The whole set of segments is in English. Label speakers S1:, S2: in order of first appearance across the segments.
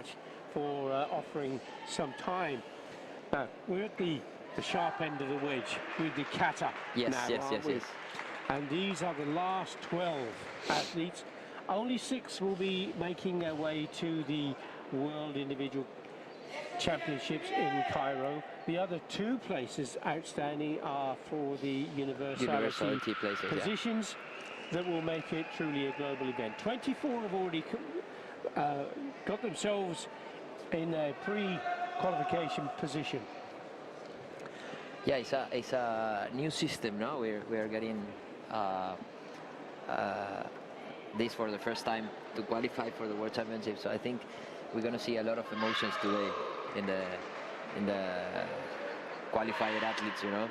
S1: much for offering some time. We're at the sharp end of the wedge with the kata now, aren't we? And these are the last 12 athletes. Only 6 will be making their way to the World Individual Championships in Cairo. The other 2 places outstanding are for the universality places, positions that will make it truly a global event. 24 have already got themselves in a pre-qualification position.
S2: Yeah, it's a new system now. We're getting this for the first time to qualify for the World Championship. So I think we're going to see a lot of emotions today in the qualified athletes, you know.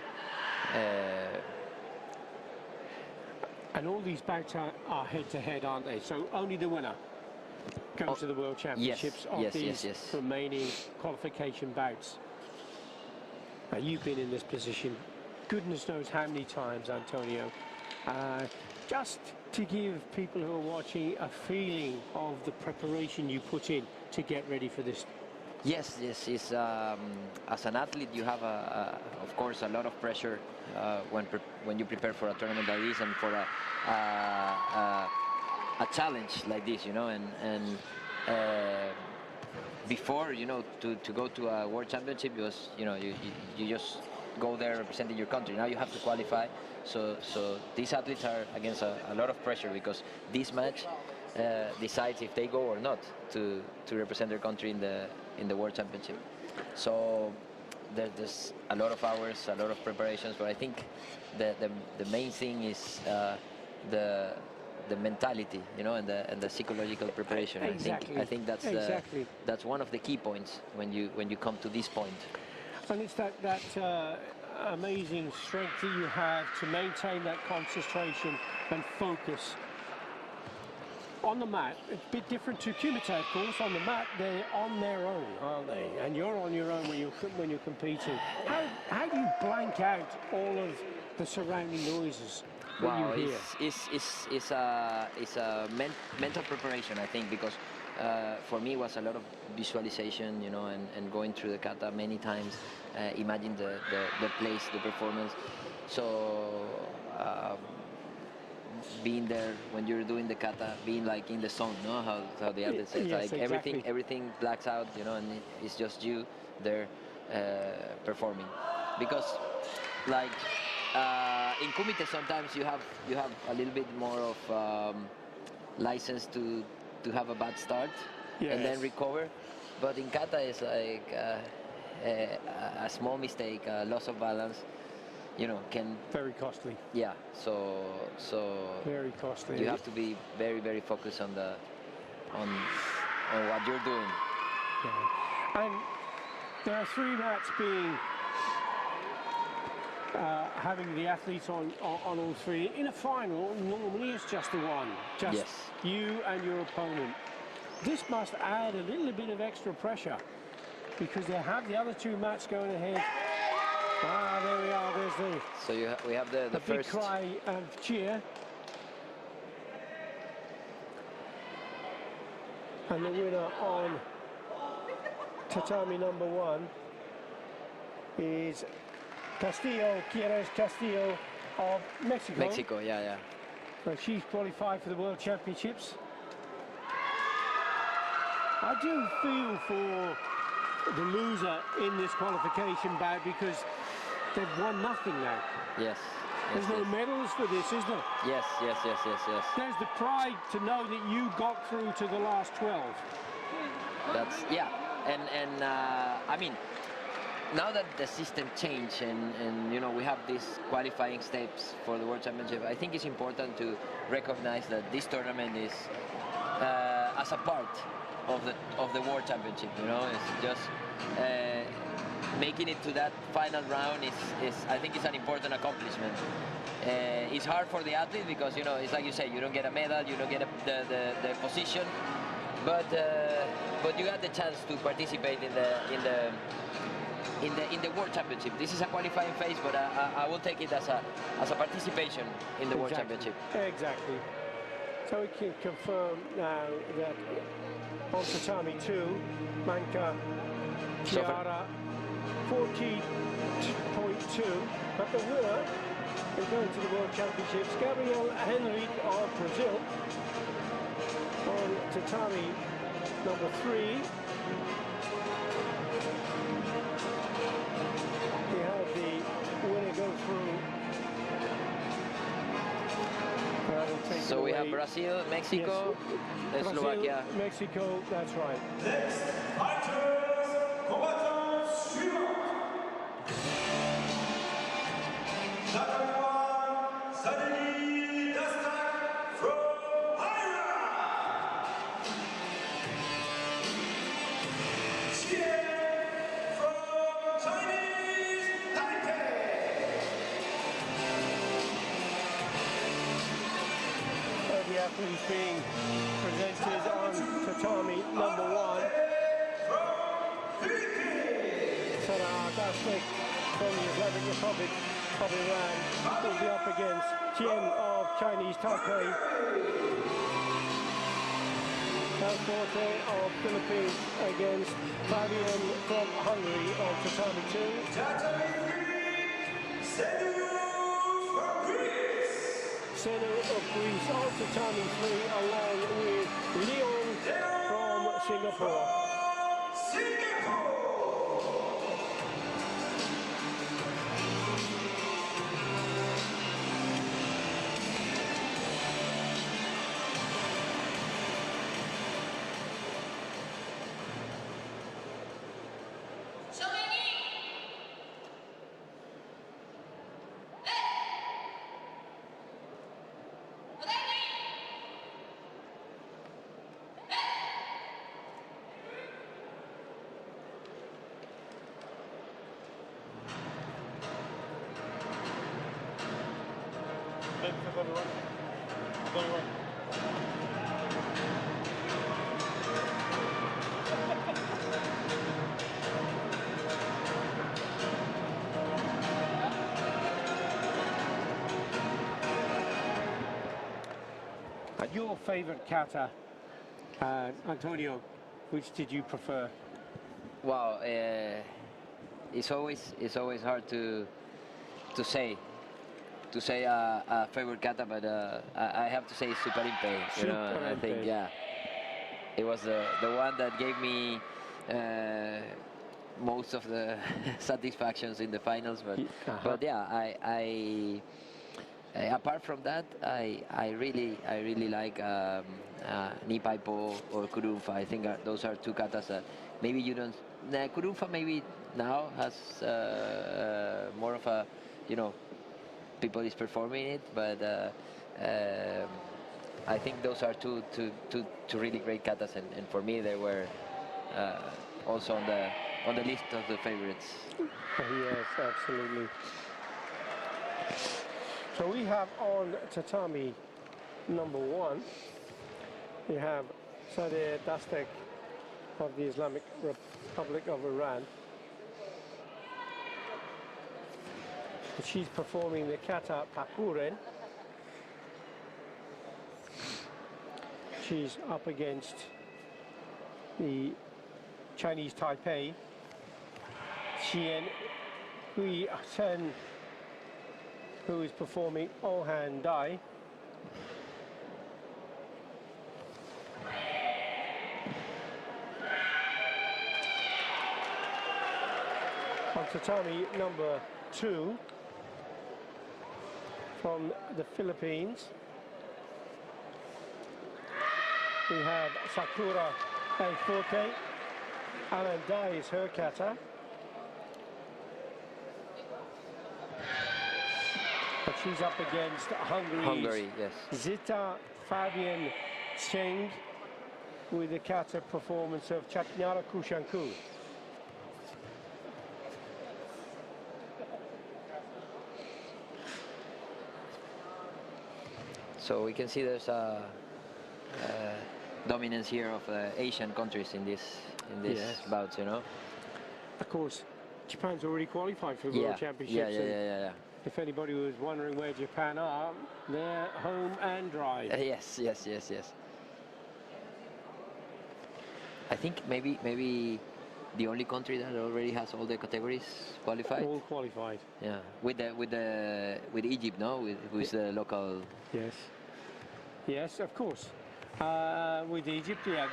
S1: And all these bouts are head-to-head, aren't they? So only the winner goes to the World Championships of these remaining qualification bouts. Now, you've been in this position goodness knows how many times, Antonio. Just to give people who are watching a feeling of the preparation you put in to get ready for this.
S2: Yes, it's, as an athlete you have, of course, a lot of pressure when you prepare for a tournament like this and for a challenge like this, you know, and before, you know, to go to a World Championship, it was, you know, you just go there representing your country. Now you have to qualify, so these athletes are against a lot of pressure, because this match decides if they go or not to represent their country in the World Championship. So there's a lot of hours, a lot of preparations, but I think the main thing is the mentality, you know, and the psychological preparation.
S1: Exactly.
S2: I think that's one of the key points when you come to this point.
S1: And it's that amazing strength that you have to maintain that concentration and focus. On the mat, it's a bit different to Kumite, of course. On the mat, they're on their own, aren't they? And you're on your own when you're competing. How do you blank out all of the surrounding noises that you hear?
S2: It's a mental preparation, I think, because for me it was a lot of visualization, you know, and going through the kata many times, imagine the place, the performance. So being there when you're doing the kata, being like in the zone, no? How the other says,
S1: yes,
S2: like
S1: exactly.
S2: everything blacks out, you know, and it's just you there performing. Because like in Kumite sometimes you have a little bit more of license to have a bad start, yes, and then recover. But in kata it's like a small mistake, a loss of balance, you know, can
S1: very costly.
S2: Yeah, so
S1: very costly.
S2: You have to be very, very focused on what you're doing.
S1: Yeah. And there are 3 mats being having the athletes on all 3. In a final, normally it's just the one, just yes, you and your opponent. This must add a little bit of extra pressure, because they have the other 2 mats going ahead. Ah, there we are. There's the.
S2: So we have the
S1: big
S2: first
S1: cry of cheer. And the winner on tatami number 1 is Castillo of Mexico.
S2: Mexico, yeah.
S1: So she's qualified for the World Championships. I do feel for the loser in this qualification bout, because they've won nothing now.
S2: Yes.
S1: There's no medals for this, is there?
S2: Yes.
S1: There's the pride to know that you got through to the last 12.
S2: That's, yeah, and I mean, now that the system changed and you know, we have these qualifying steps for the World Championship, I think it's important to recognize that this tournament is as a part of the World Championship. You know, it's just making it to that final round is I think it's an important accomplishment. It's hard for the athlete, because, you know, it's like you say, you don't get a medal, you don't get the position, but you got the chance to participate in the World Championship. This is a qualifying phase, but I will take it as a participation in the World Championship.
S1: Exactly. So we can confirm now that On Tatami 2, Manka Chiara 40.2, but the winner is going to the World Championships, Gabriel Henrique of Brazil. On Tatami number 3, we have the winner go through.
S2: So we have Brazil, Mexico,
S1: yes.
S2: Slovakia.
S1: Brazil, Mexico, that's right.
S3: Next fighters, combatants, suivants. Tatami from Iran. From Chinese Taipei.
S1: The athletes being presented on Tatami number 1. Sana Dastik from the Islamic Republic of Iran will be up against Tien of Chinese Taipei. Forte of Philippines against Fabian from Hungary on Tatami 2.
S3: Tatami 3, Senu from Greece.
S1: Senu of Greece on Tatami 3 along with Leon from Singapore. Your favorite kata, Antonio, which did you prefer?
S2: Wow, it's always hard to say a favorite kata, but I have to say Super Impe. You know, I think it was the one that gave me most of the satisfactions in the finals. But yeah, I apart from that, I really like Nipaipo or Kurumfa. I think those are two katas that maybe you don't. Kurumfa maybe now has more of a, you know, people is performing it, but I think those are two really great katas, and for me they were also on the list of the favorites.
S1: Yes, absolutely. So we have on Tatami number 1, we have Sadeh Dastek of the Islamic Republic of Iran. She's performing the kata Pakuren. She's up against the Chinese Taipei, Xian Hui Sen, who is performing Ohan Dai. On Tatami number 2, from the Philippines, we have Sakura Forte. Alan Dai is her kata. But she's up against Hungary,
S2: yes.
S1: Zita Fabian Cheng with the kata performance of Chatnyara Kushanku.
S2: So we can see there's a dominance here of Asian countries in this bout, you know.
S1: Of course, Japan's already qualified for the World Championships.
S2: Yeah.
S1: If anybody was wondering where Japan are, they're home and dry.
S2: Yes. I think maybe the only country that already has all the categories qualified.
S1: All qualified.
S2: Yeah, with Egypt, no, who is the local.
S1: Yes. Yes, of course. With Egypt, yeah,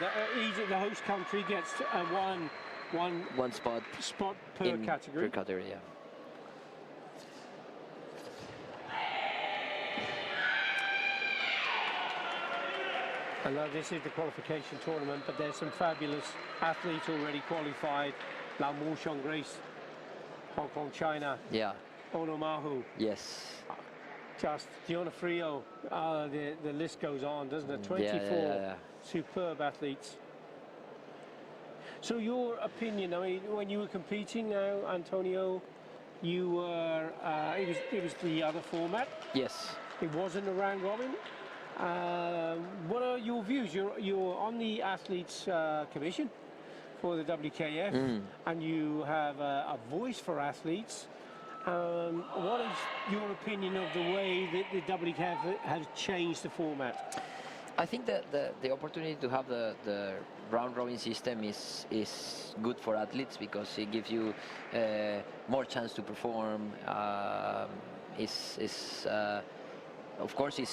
S1: Egypt, the host country, gets one
S2: spot
S1: per category.
S2: Per category, yeah.
S1: I know this is the qualification tournament, but there's some fabulous athletes already qualified. Lau Mu, Grace, Hong Kong, China.
S2: Yeah.
S1: Onomahu.
S2: Yes.
S1: Just Diona Frio. The list goes on, doesn't it? 24 superb athletes. So your opinion, I mean, when you were competing now, Antonio, you were, it was the other format.
S2: Yes.
S1: It wasn't a round robin. What are your views? You're on the athletes commission for the WKF, and you have a voice for athletes. What is your opinion of the way that the WKF has changed the format?
S2: I think that the opportunity to have the round robin system is good for athletes because it gives you more chance to perform. Of course, you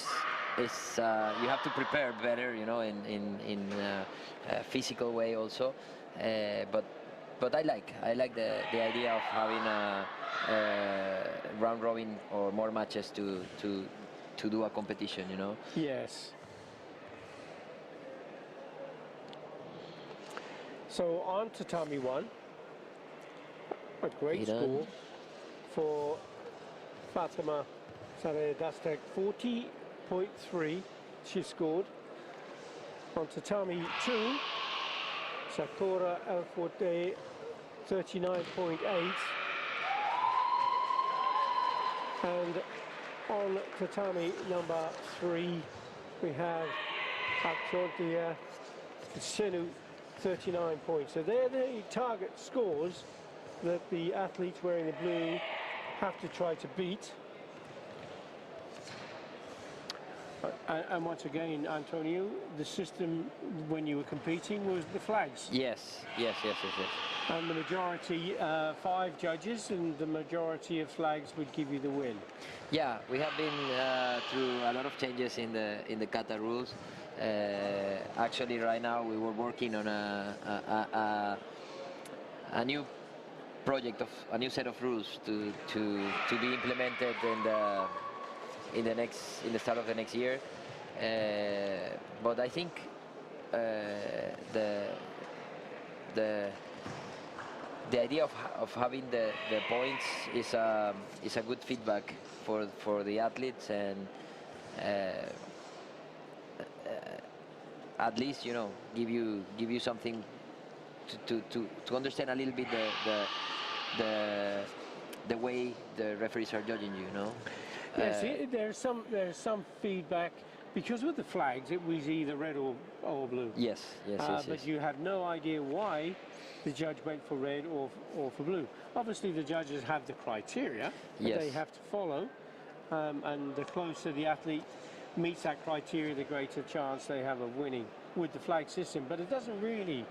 S2: have to prepare better, you know, in a physical way also. But I like the idea of having a round robin or more matches to do a competition, you know.
S1: Yes. So on Tatami 1, a great score for Fatima Sarayadastek, 40.3 she scored. On Tatami 2, Sakura Elforte, 39.8. And on Tatami number 3, we have Akchontia Senu, 39 points. So they're the target scores that the athletes wearing the blue have to try to beat. And once again, Antonio, the system when you were competing was the flags.
S2: Yes.
S1: And the majority, 5 judges, and the majority of flags would give you the win.
S2: Yeah, we have been through a lot of changes in the kata rules. Actually, right now we were working on a new project of a new set of rules to be implemented in the start of the next year. But I think the idea of having the points is a good feedback for the athletes, and at least, you know, give you something to understand a little bit the way the referees are judging you, you know.
S1: Yes, there's some feedback because with the flags it was either red or blue.
S2: Yes.
S1: But you had no idea why the judge went for red or for blue. Obviously the judges have the criteria that they have to follow, and the closer the athlete meets that criteria, the greater chance they have of winning with the flag system. But it doesn't really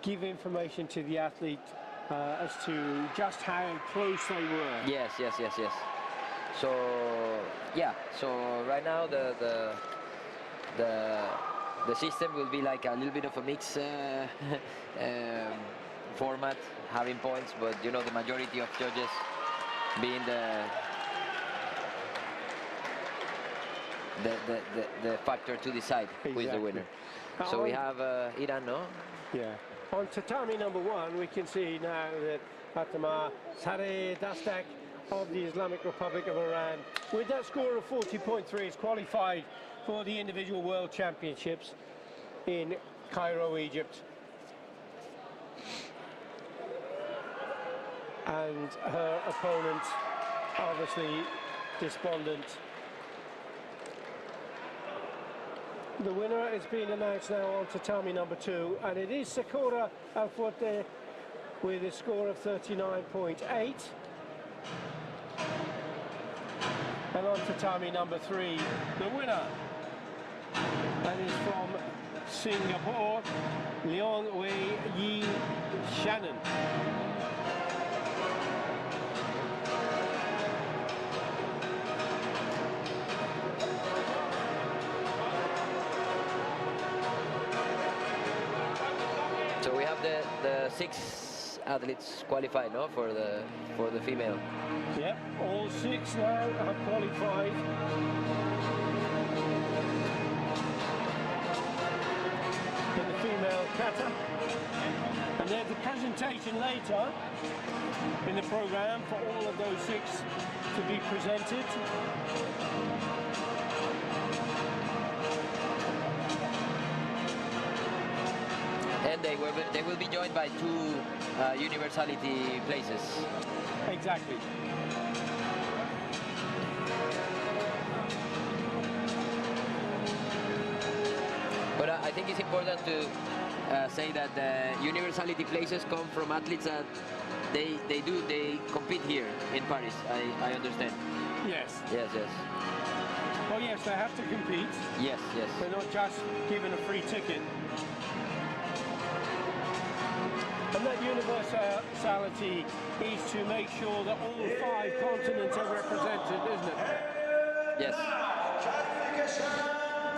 S1: give information to the athlete as to just how close they were.
S2: Yes. So yeah, so right now the system will be like a little bit of a mix format, having points, but you know, the majority of judges being the factor to decide who is the winner. So we have Iran, no?
S1: Yeah. On Tatami number 1, we can see now that Fatima Sarayadastek of the Islamic Republic of Iran, with that score of 40.3, is qualified for the individual world championships in Cairo, Egypt. And her opponent, obviously despondent. The winner is being announced now on Tatami number 2, and it is Sakura Alforte with a score of 39.8. And on Tatami number 3, the winner, that is from Singapore, Leon Wei Yi Shannon.
S2: So we have the 6 athletes qualified, no, for the female.
S1: Yep, all 6 now have qualified. In the female kata. And there's a presentation later in the program for all of those 6 to be presented.
S2: And they will be joined by 2 universality places.
S1: Exactly.
S2: But I think it's important to say that the universality places come from athletes that they compete here in Paris. I understand.
S1: Yes.
S2: Yes, yes.
S1: Oh yes, they have to compete.
S2: Yes, yes.
S1: They're not just given a free ticket. And that universality is to make sure that all 5 continents are represented, isn't it?
S2: Yes.
S3: Qualification,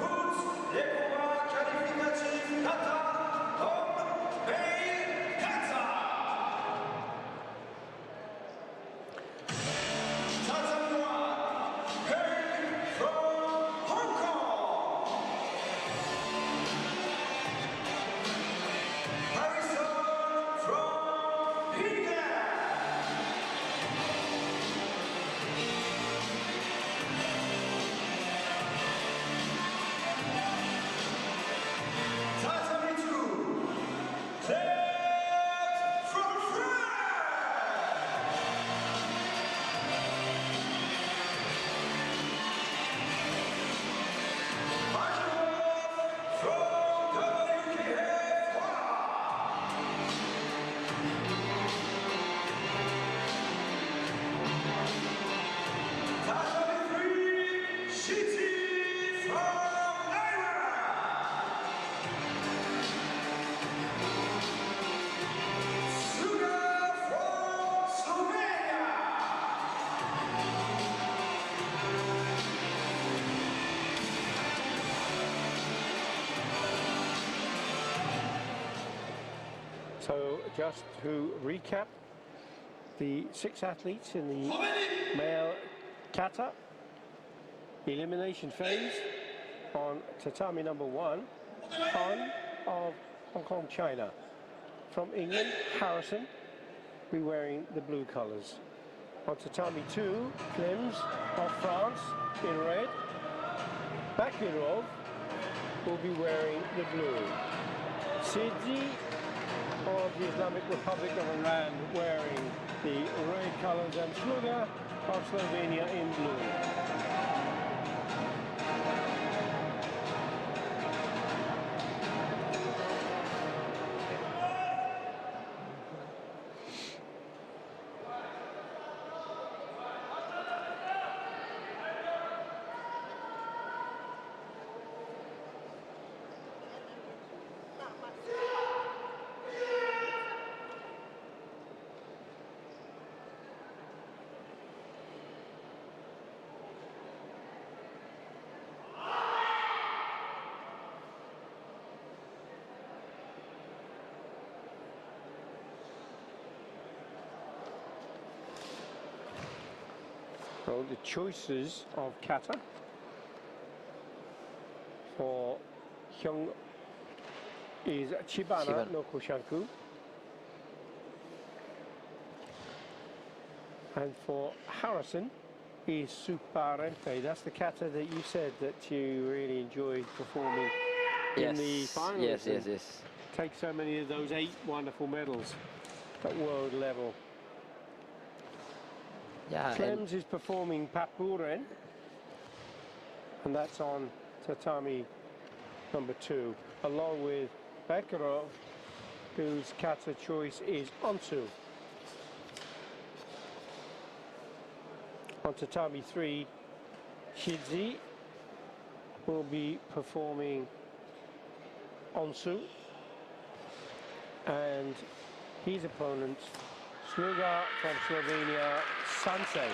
S3: boots, Lekova, qualificative, kata, home, main, kata. Tatami, hailing from Hong Kong. Harrison from India. Tatami 2, Claire from France. Michael from WKF. Tatami 3, Shiti from Ireland. Suga from Slovenia.
S1: So just to recap, the 6 athletes in the male kata elimination phase on tatami number 1, Han of Hong Kong, China. From England, Harrison will be wearing the blue colours. On tatami 2, Clems of France in red. Bakirov will be wearing the blue. Sidzi of the Islamic Republic of Iran wearing the red colours, and Sluga of Slovenia in blue. So the choices of kata for Hyung is Chibana no Koshanku, and for Harrison is Suparente. That's the kata that you said that you really enjoyed performing in the finals.
S2: Yes, yes, yes.
S1: Take so many of those 8 wonderful medals at world level.
S2: Yeah.
S1: Clems is performing Papuren, and that's on tatami number 2, along with Bekirov, whose kata choice is Onsu. On tatami 3, Shidzi will be performing Onsu. and his opponent, Sluga from Slovenia, Sanse.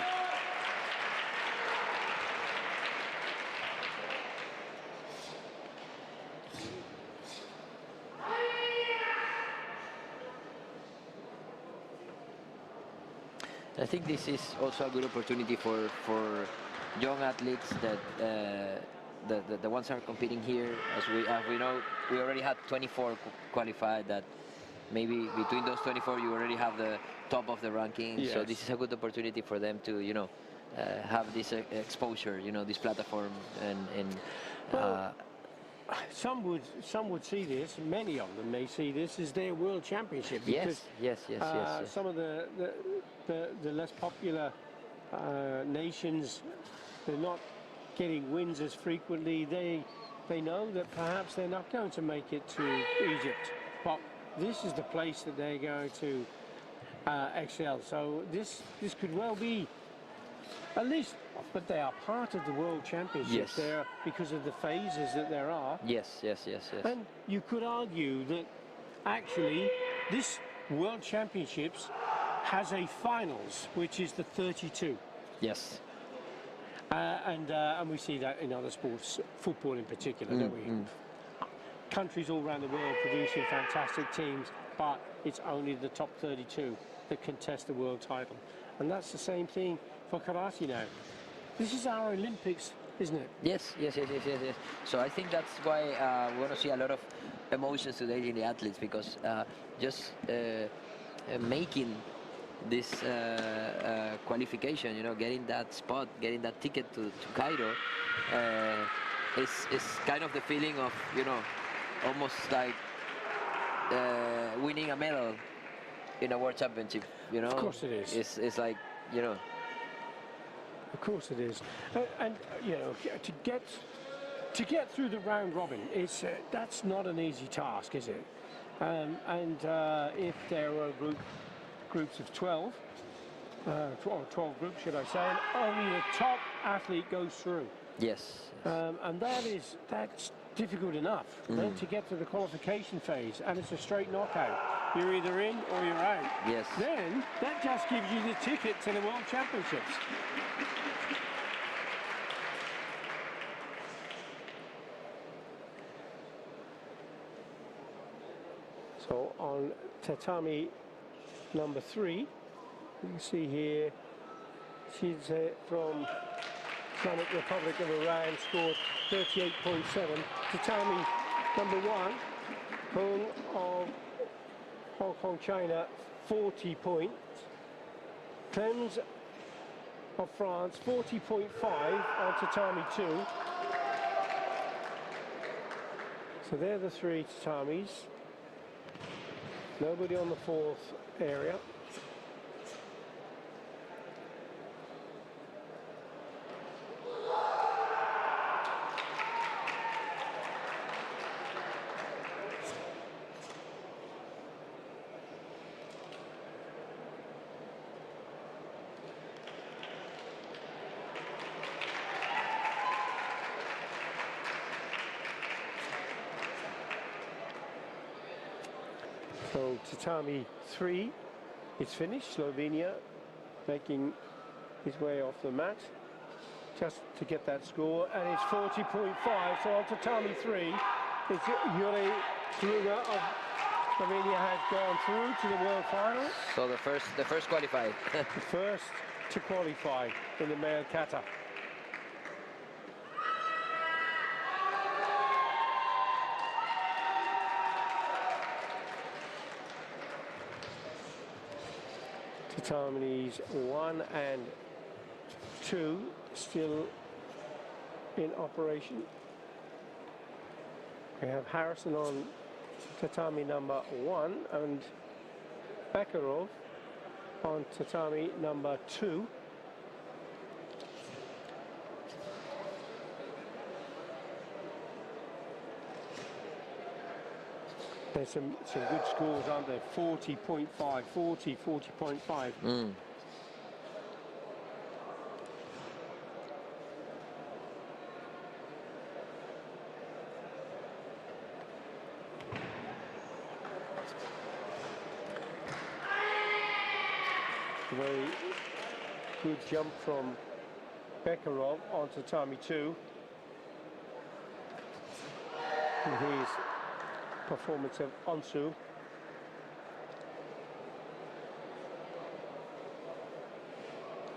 S2: I think this is also a good opportunity for young athletes that the ones are competing here. As we know, we already had 24 qualified. That maybe between those 24, you already have the top of the ranking.
S1: Yes.
S2: So this is a good opportunity for them to have this exposure, this platform, and
S1: Well, some would see this. Many of them may see this as their world championship. Because,
S2: yes.
S1: some of the less popular nations, they're not getting wins as frequently. They know that perhaps they're not going to make it to Egypt, but this is the place that they're going to excel. So this could well be at least, but they are part of the world championship there because of the phases that there are.
S2: Yes.
S1: And you could argue that actually this world championships has a finals, which is the 32.
S2: Yes.
S1: And we see that in other sports, football in particular, don't we? Countries all around the world producing fantastic teams, but it's only the top 32 that contest the world title. And that's the same thing for karate now. This is our Olympics, isn't it?
S2: Yes. So I think that's why we want to see a lot of emotions today in the athletes, because just making this qualification, getting that spot, getting that ticket to Cairo, is kind of the feeling of, almost like winning a medal in a world championship.
S1: Of course it is.
S2: It's like,
S1: Of course it is, and to get through the round robin, that's not an easy task, is it? If there are groups of 12, or 12 groups, should I say, and only the top athlete goes through.
S2: Yes.
S1: And that's difficult enough. Then to get to the qualification phase, and it's a straight knockout. You're either in or you're out.
S2: Yes.
S1: Then that just gives you the ticket to the World Championships. So on tatami number 3, you can see here, she's from Islamic Republic of Iran, scored 38.7. Tatami number 1, Hong of Hong Kong, China, 40 points. Clems of France, 40.5 on tatami 2. So they're the 3 tatamis. Nobody on the 4th area. So tatami 3 is finished. Slovenia making his way off the mat just to get that score, and it's 40.5. So on tatami 3, it's Yuri Sluga of Slovenia has gone through to the world final.
S2: So the first qualified.
S1: The first to qualify in the male kata. Tatamis 1 and 2 still in operation. We have Harrison on tatami number 1 and Bakarov on tatami number 2. There's some good scores, aren't there? 40.5, 40.5. A very good jump from Bekarov on Tatami 2. And his performance of Onsu.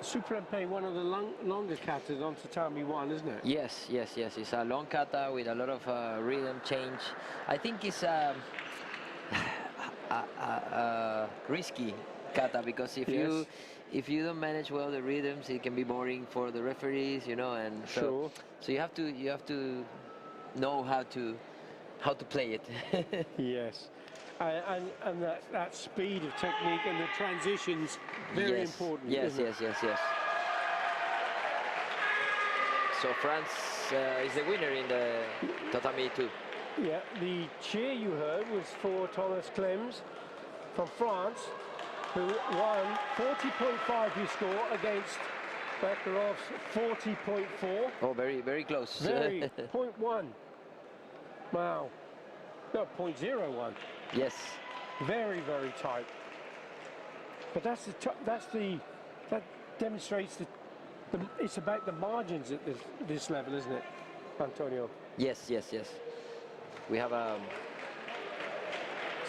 S1: Superempe, one of the longer katas on Tatami 1, isn't it?
S2: Yes, yes, yes. It's a long kata with a lot of rhythm change. I think it's risky kata, because if you don't manage well the rhythms, it can be boring for the referees, you know. And so you have to know how to play it.
S1: Yes. And that speed of technique and the transitions, very important.
S2: Yes, yes, yes, yes. So France is the winner in the Tatami 2.
S1: Yeah, the cheer you heard was for Thomas Clems from France, who won 40.5 his score against Bekarov's 40.4.
S2: Oh, very, very close.
S1: Very, 0.1. Wow. No, 0.01.
S2: Yes.
S1: Very, very tight. But that demonstrates it's about the margins at this level, isn't it, Antonio?
S2: Yes, yes, yes. We have a.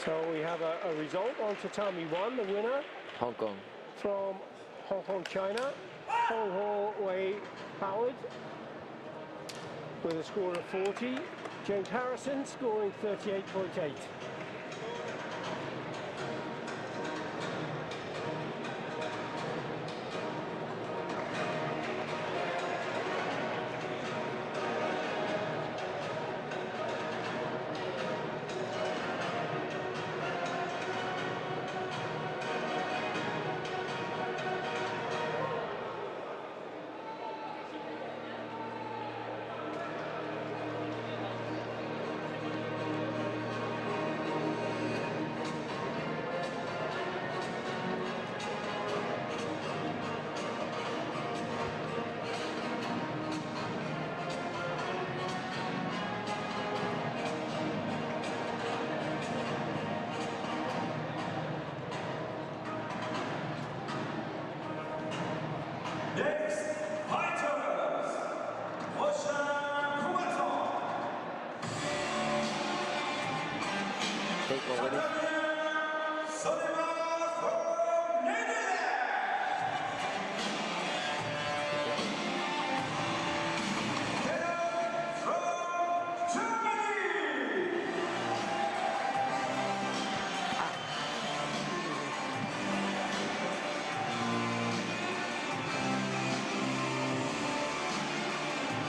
S1: So we have a result on Tatami 1, the winner.
S2: Hong Kong.
S1: From Hong Kong, China. Hong Ho Wei Howard with a score of 40. James Harrison scoring 38.8.
S3: Next, fighters,
S2: Take over it.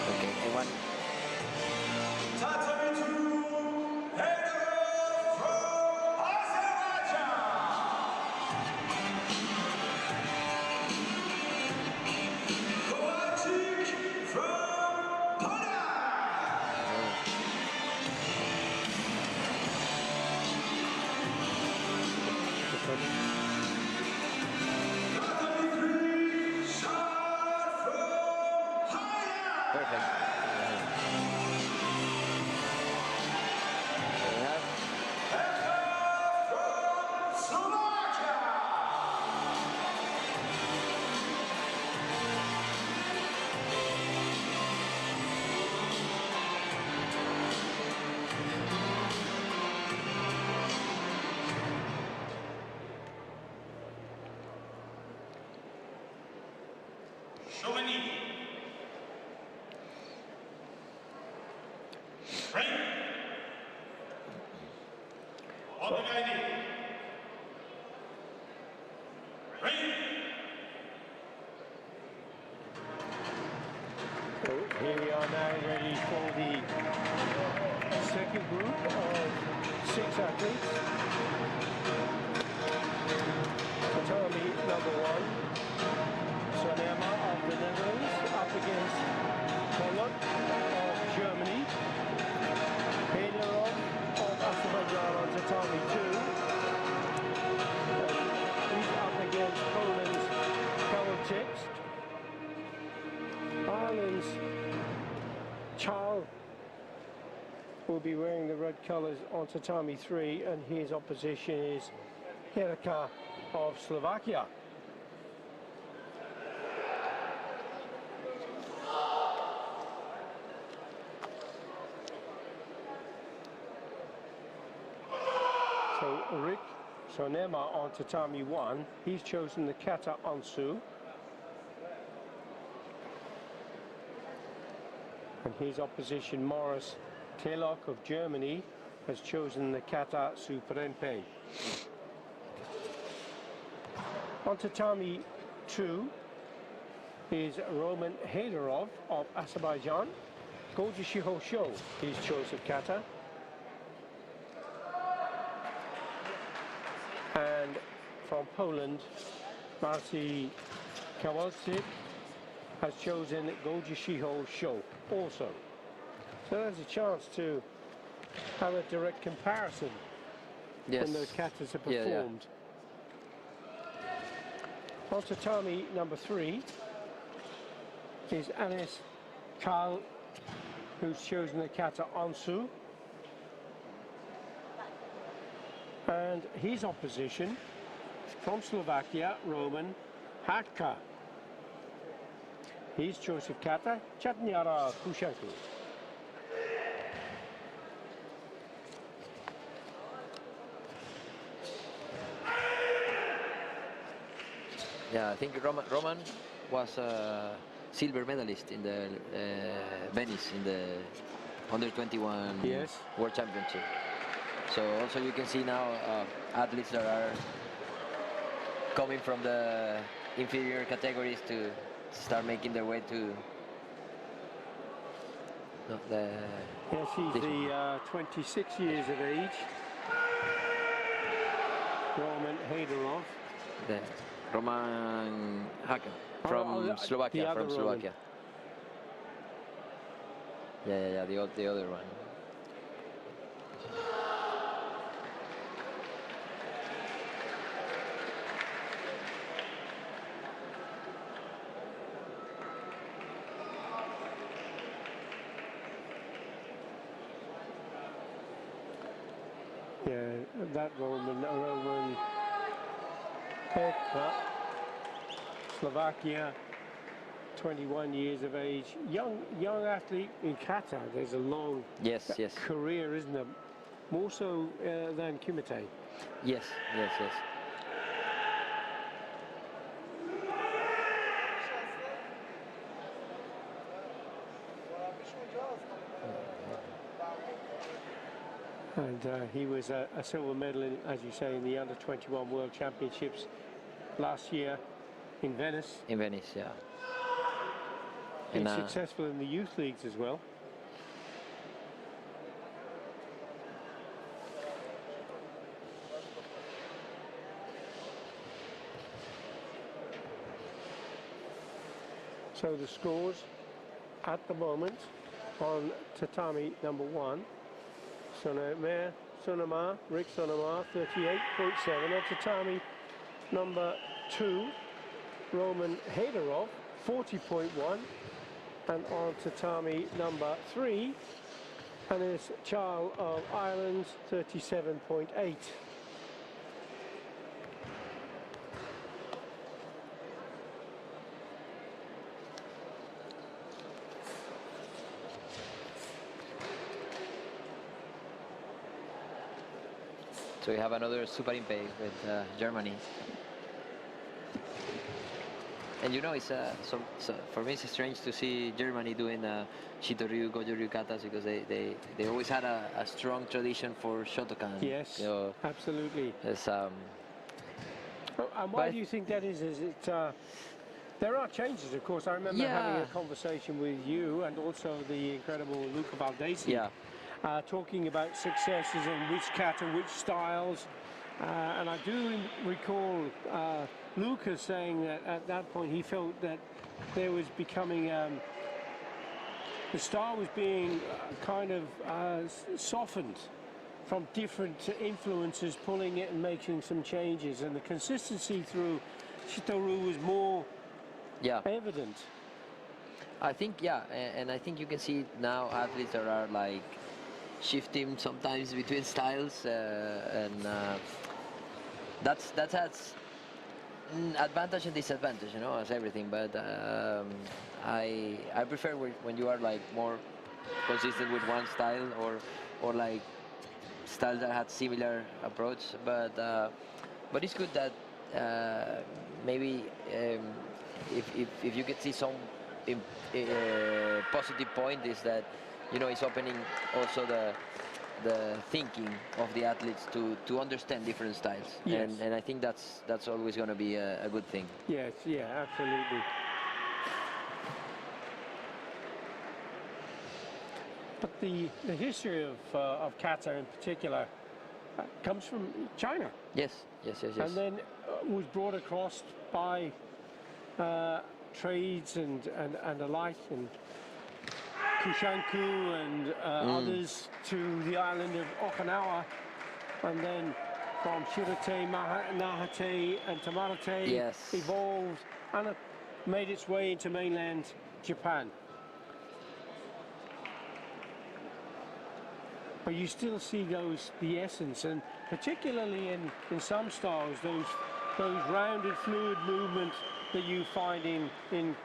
S2: Okay, A1.
S3: Tatami 2, header from Azerbaijan. Kovacic from Poland. Tatami 3, shot from Thailand.
S2: Perfect. So we have
S3: From Slovakia. Chauvigny. Frank. Odegaidi. Frank.
S1: So here we are now ready for the second group of 6 athletes. Tatami number 1, Sonema of the Netherlands up against Poland of Germany. Heiderov of Azerbaijan on Tatami 2. He's up against Poland's Kovacic. Ireland's Charles will be wearing the red colours on Tatami 3, and his opposition is Herka of Slovakia. So Nema on tatami 1, he's chosen the kata ansu. And his opposition, Morris Telok of Germany, has chosen the kata suprempe. On tatami 2 is Roman Haydarov of Azerbaijan. Goji Shiho Sho, his choice of kata. And from Poland, Marcin Kowalczyk has chosen Goji Shiho Sho also. So there's a chance to have a direct comparison when those katas are performed. On tatami number 3 is Anis Kal, who's chosen the kata ansu. And his opposition, from Slovakia, Roman Hatka. His choice of kata, Chatnyara Kushaku.
S2: Yeah, I think Roman was a silver medalist in the Venice in the under 21 World Championship. So also you can see now athletes that are coming from the inferior categories to start making their way to the.
S1: Yes, he's the 26 years of age. Roman Haydarov.
S2: The Roman Hakan from Slovakia. From Slovakia. Yeah, the other one.
S1: Yeah, that Roman Petra, Slovakia, 21 years of age, young athlete in kata. There's a long career, isn't there? More so than Kumite.
S2: Yes.
S1: And he was a silver medal, as you say, in the Under 21 World Championships last year in Venice.
S2: In Venice, yeah.
S1: He's successful in the youth leagues as well. So the scores at the moment on tatami number 1. Sonoma, Rick Sonoma, 38.7. On tatami number 2, Roman Haydarov, 40.1. And on tatami number 3, Anis Charles of Ireland, 37.8.
S2: So we have another super impay with Germany. And you know, it's so for me it's strange to see Germany doing Shitoryu, Goju-ryu katas, because they always had a strong tradition for Shotokan.
S1: Yes,
S2: you know,
S1: absolutely.
S2: It's,
S1: and why do you think that is? Is it there are changes, of course. I remember having a conversation with you and also the incredible Luca Valdesi. Talking about successes and which kata, which styles, and I do recall Lucas saying that at that point he felt that there was becoming the style was being kind of softened from different influences, pulling it and making some changes, and the consistency through Shitoru was more evident.
S2: I think and I think you can see now athletes that are like shifting sometimes between styles, and that has advantage and disadvantage, you know, as everything. But I prefer when you are like more consistent with one style, or like styles that had similar approach. But But it's good that maybe if you could see some positive point is that, you know, it's opening also the thinking of the athletes to understand different styles.
S1: Yes.
S2: And I think that's always going to be a good thing.
S1: Yes, yeah, absolutely. But the history of kata in particular comes from China.
S2: Yes, yes, yes, yes.
S1: And then was brought across by trades and alike, and Kushanku and others to the island of Okinawa, and then from Shirate, Nahate and Tamarate
S2: Yes.
S1: evolved and made its way into mainland Japan. But you still see the essence, and particularly in some styles, those rounded fluid movements that you find in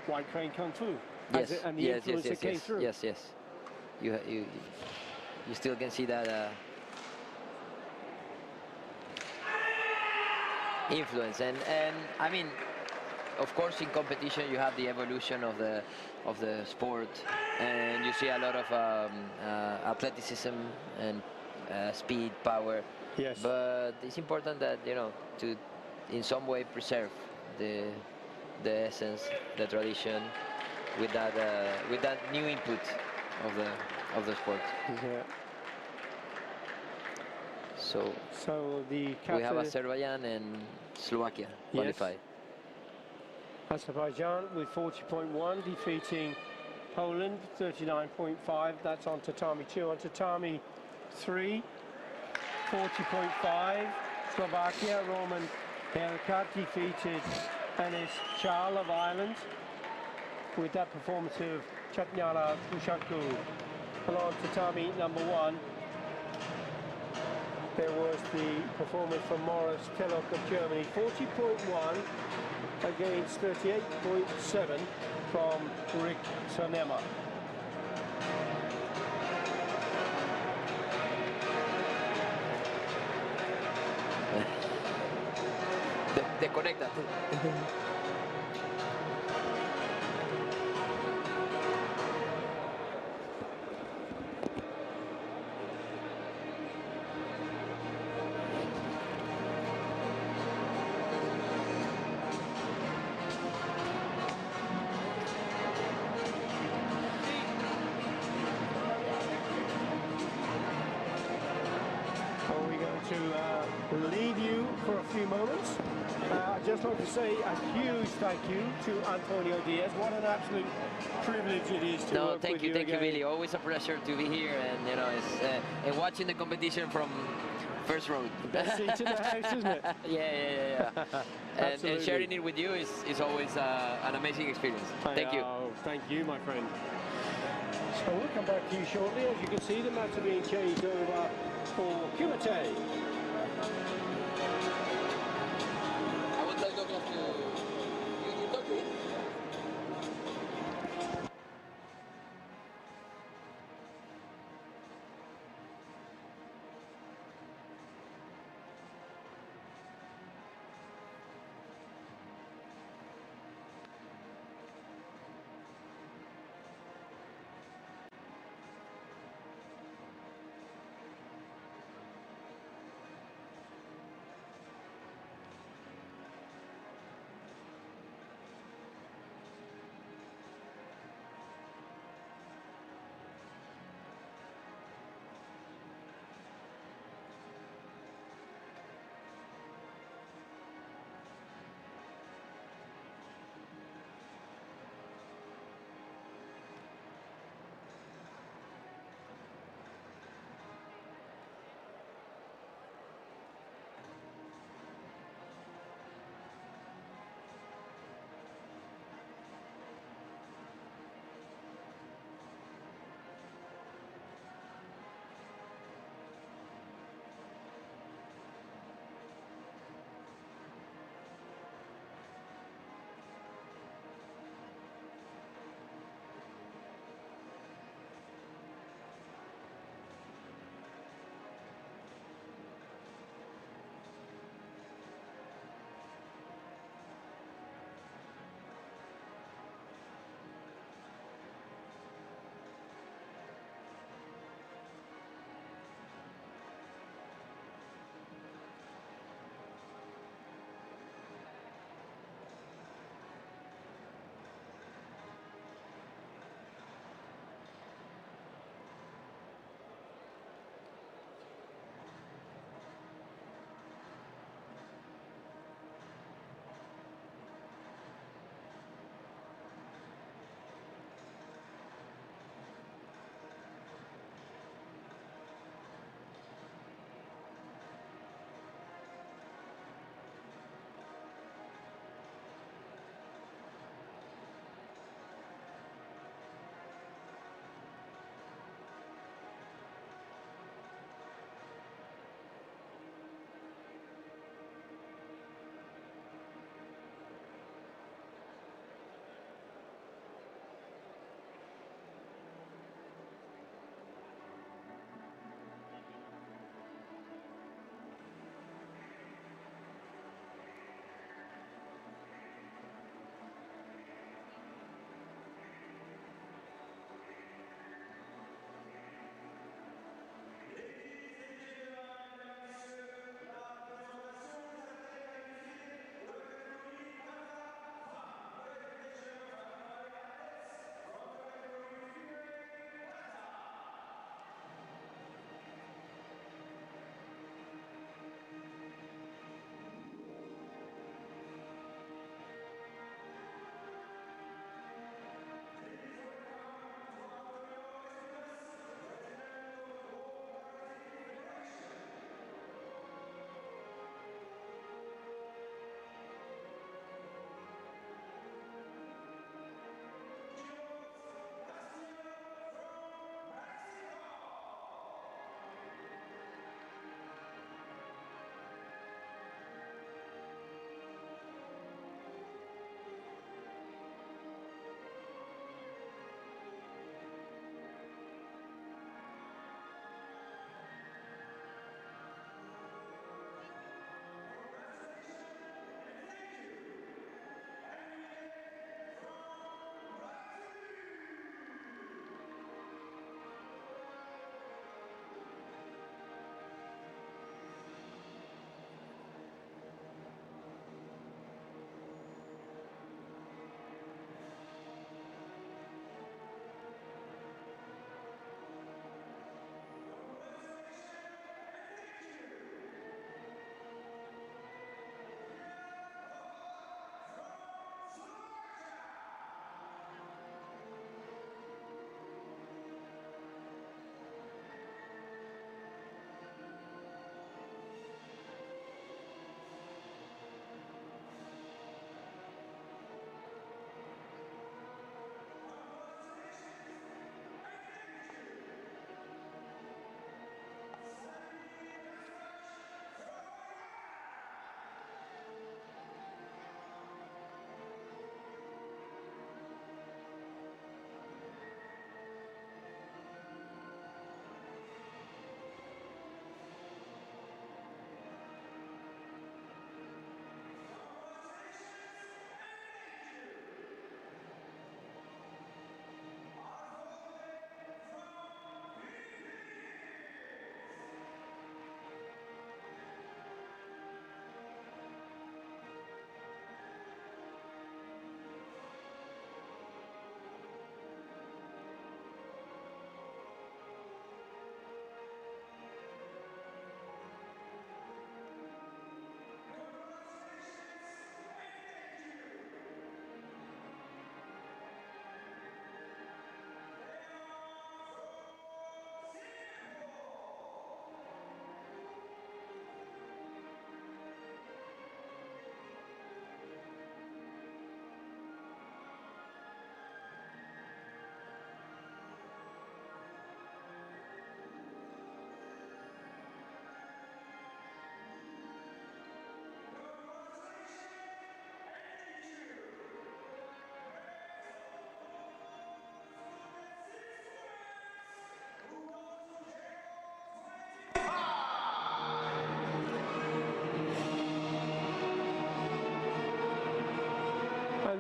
S1: White Crane Kung Fu.
S2: Yes,
S1: And the
S2: yes,
S1: influence that came through.
S2: yes, yes. You still can see that influence, and I mean, of course, in competition you have the evolution of the sport, and you see a lot of athleticism and speed, power.
S1: Yes.
S2: But it's important that, you know, to in some way preserve the essence, the tradition, with that new input of the sport.
S1: Yeah.
S2: So
S1: the
S2: we have Azerbaijan and Slovakia qualified.
S1: Azerbaijan with 40.1, defeating Poland 39.5. That's on tatami 2. On tatami 3, 40.5. Slovakia, Roman Herkat defeated Enes Chal of Ireland with that performance of Chatnyala Kushaku. And on tatami number 1, there was the performance from Morris Telok of Germany, 40.1 against 38.7 from Rick Sonema.
S2: De conecta.
S1: To leave you for a few moments. I'd just like to say a huge thank you to Antonio Diaz. What an absolute privilege it is to work
S2: thank
S1: with
S2: you,
S1: you
S2: thank you,
S1: again.
S2: Billy. Always a pleasure to be here, and you know, it's and watching the competition from first row.
S1: Best seat in the house, isn't it?
S2: Yeah. and sharing it with you is always an amazing experience. Thank you.
S1: Thank you, my friend. So we'll come back to you shortly. As you can see, the mats are being changed over for Kumite.
S2: I would like Douglas to you talk to him.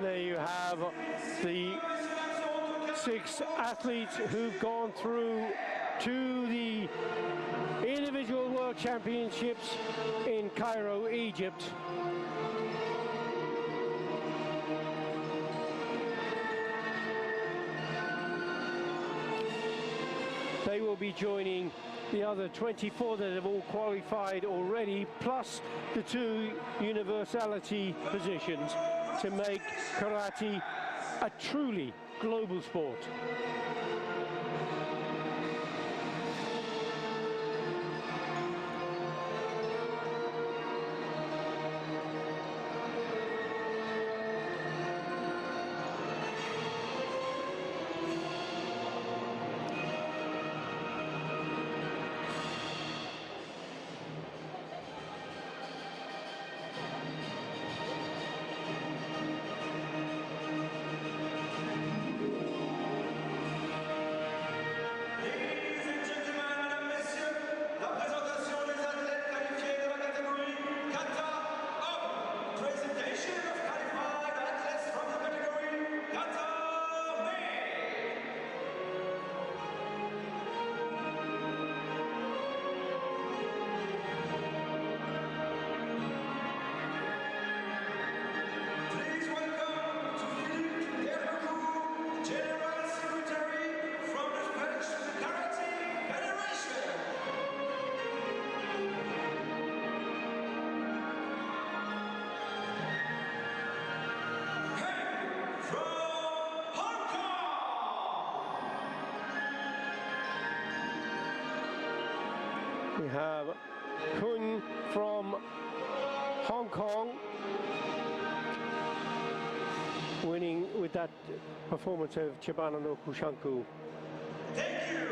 S1: there you have the 6 athletes who've gone through to the individual world championships in Cairo, Egypt. They will be joining the other 24 that have all qualified already, plus the 2 universality positions to make karate a truly global sport. We have Kun from Hong Kong winning with that performance of Chibana no Kushanku.
S3: Thank you.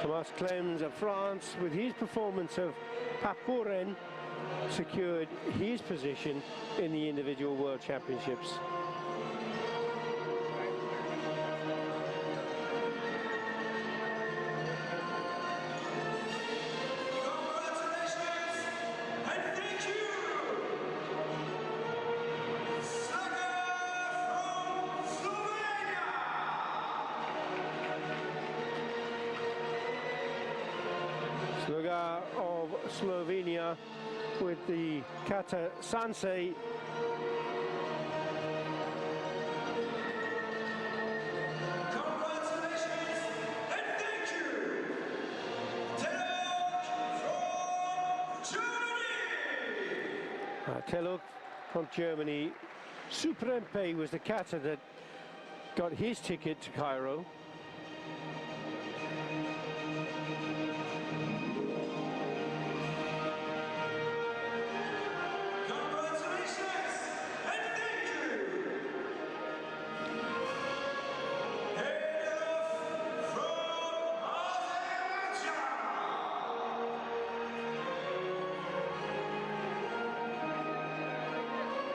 S1: Thomas Clems of France, with his performance of Papuren, secured his position in the individual world championships. Sluga of Slovenia with the kata sansei.
S3: Congratulations and thank you.
S1: Teluk from Germany. Suprempe was the kata that got his ticket to Cairo.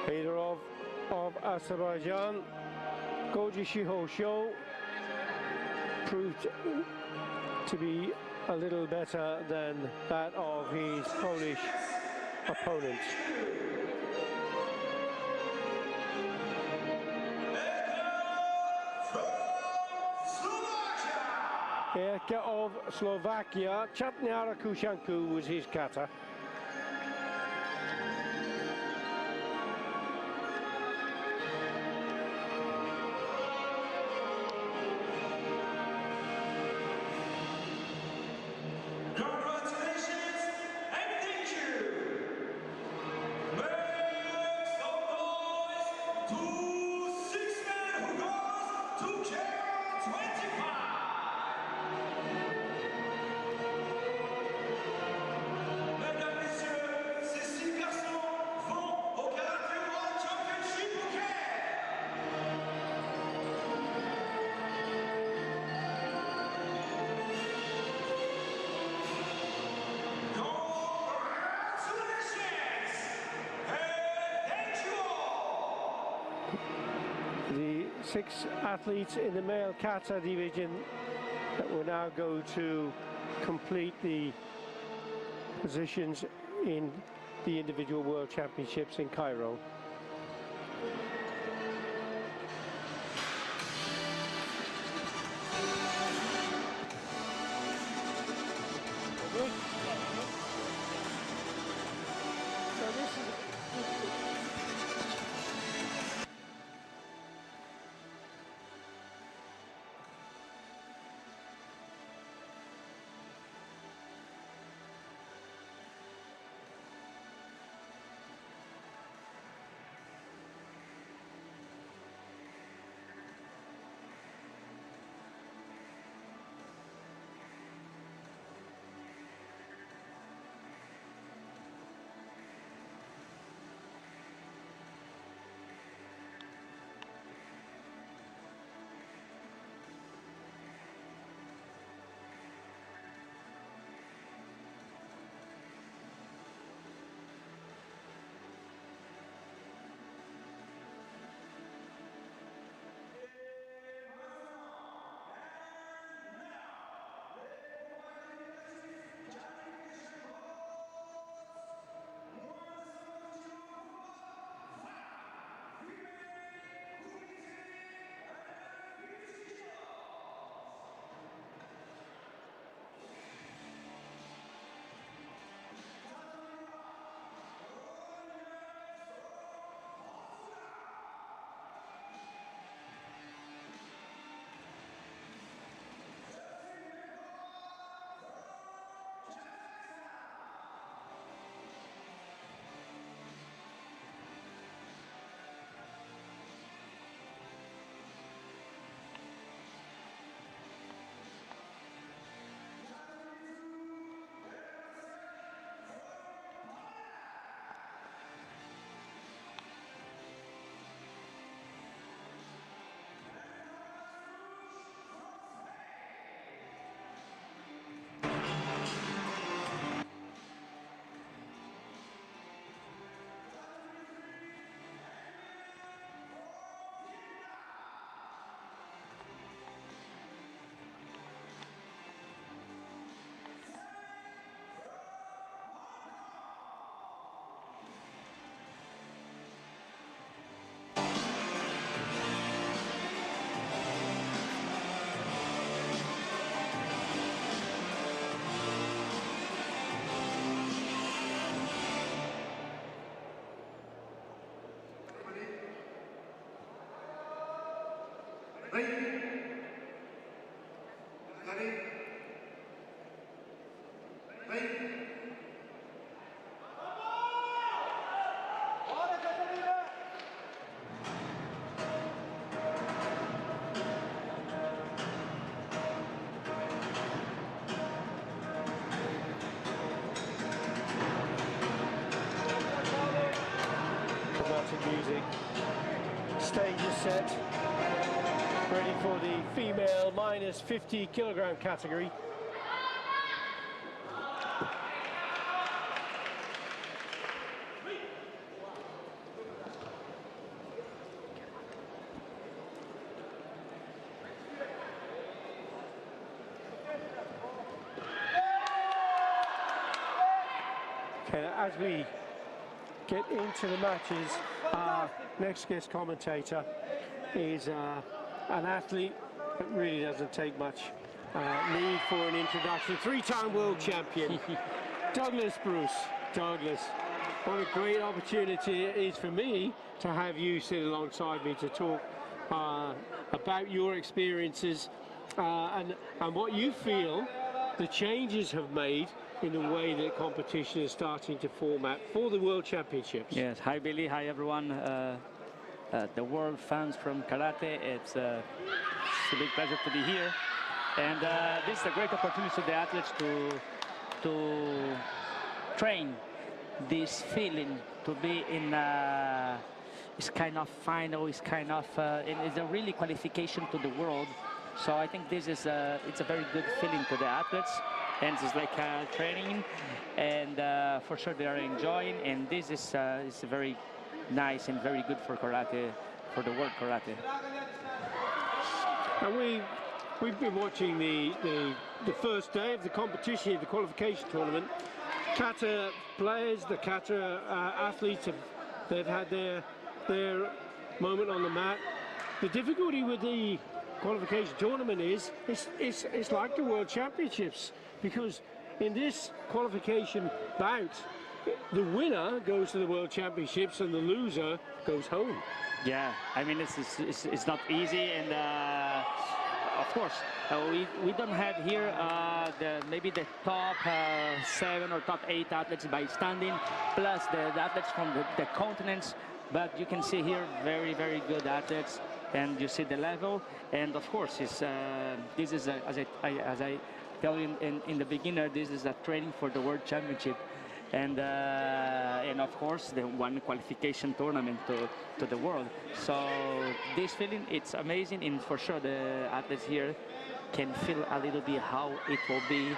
S1: Heydorov of Azerbaijan, Goji Shihosho proved to be a little better than that of his Polish opponent. Erka of Slovakia, Chatniara Kushanku was his kata. The 6 athletes in the male kata division that will now go to complete the positions in the individual World Championships in Cairo. Music. Stage is set, ready for the female minus 50 kilogram category. Okay, as we get into the matches, our next guest commentator is an athlete that really doesn't take much need for an introduction. Three-time world champion, Douglas Bruce. Douglas, what a great opportunity it is for me to have you sit alongside me to talk about your experiences and what you feel the changes have made in the way that competition is starting to format for the World Championships.
S4: Yes, hi Billy, hi everyone. The world fans from karate, it's a big pleasure to be here. And this is a great opportunity for the athletes to train this feeling, to be in it's kind of final, it's kind of, it's a really qualification to the world. So I think this is it's a very good feeling to the athletes. And it's like training, and for sure they are enjoying, and this is very nice and very good for karate, for the world karate.
S1: And we we've been watching the first day of the competition, the qualification tournament. Kata players, the Kata athletes, they've had their moment on the mat. The difficulty with the qualification tournament is it's like the World Championships, because in this qualification bout, the winner goes to the World Championships and the loser goes home.
S4: Yeah, I mean, it's not easy, and of course, we don't have here maybe the top 7 or top 8 athletes by standing, plus the athletes from the continents, but you can see here very, very good athletes, and you see the level, and of course, this is, as I tell you in the beginner, this is a training for the World Championship. And of course the one qualification tournament to the world. So this feeling, it's amazing, and for sure the athletes here can feel a little bit how it will be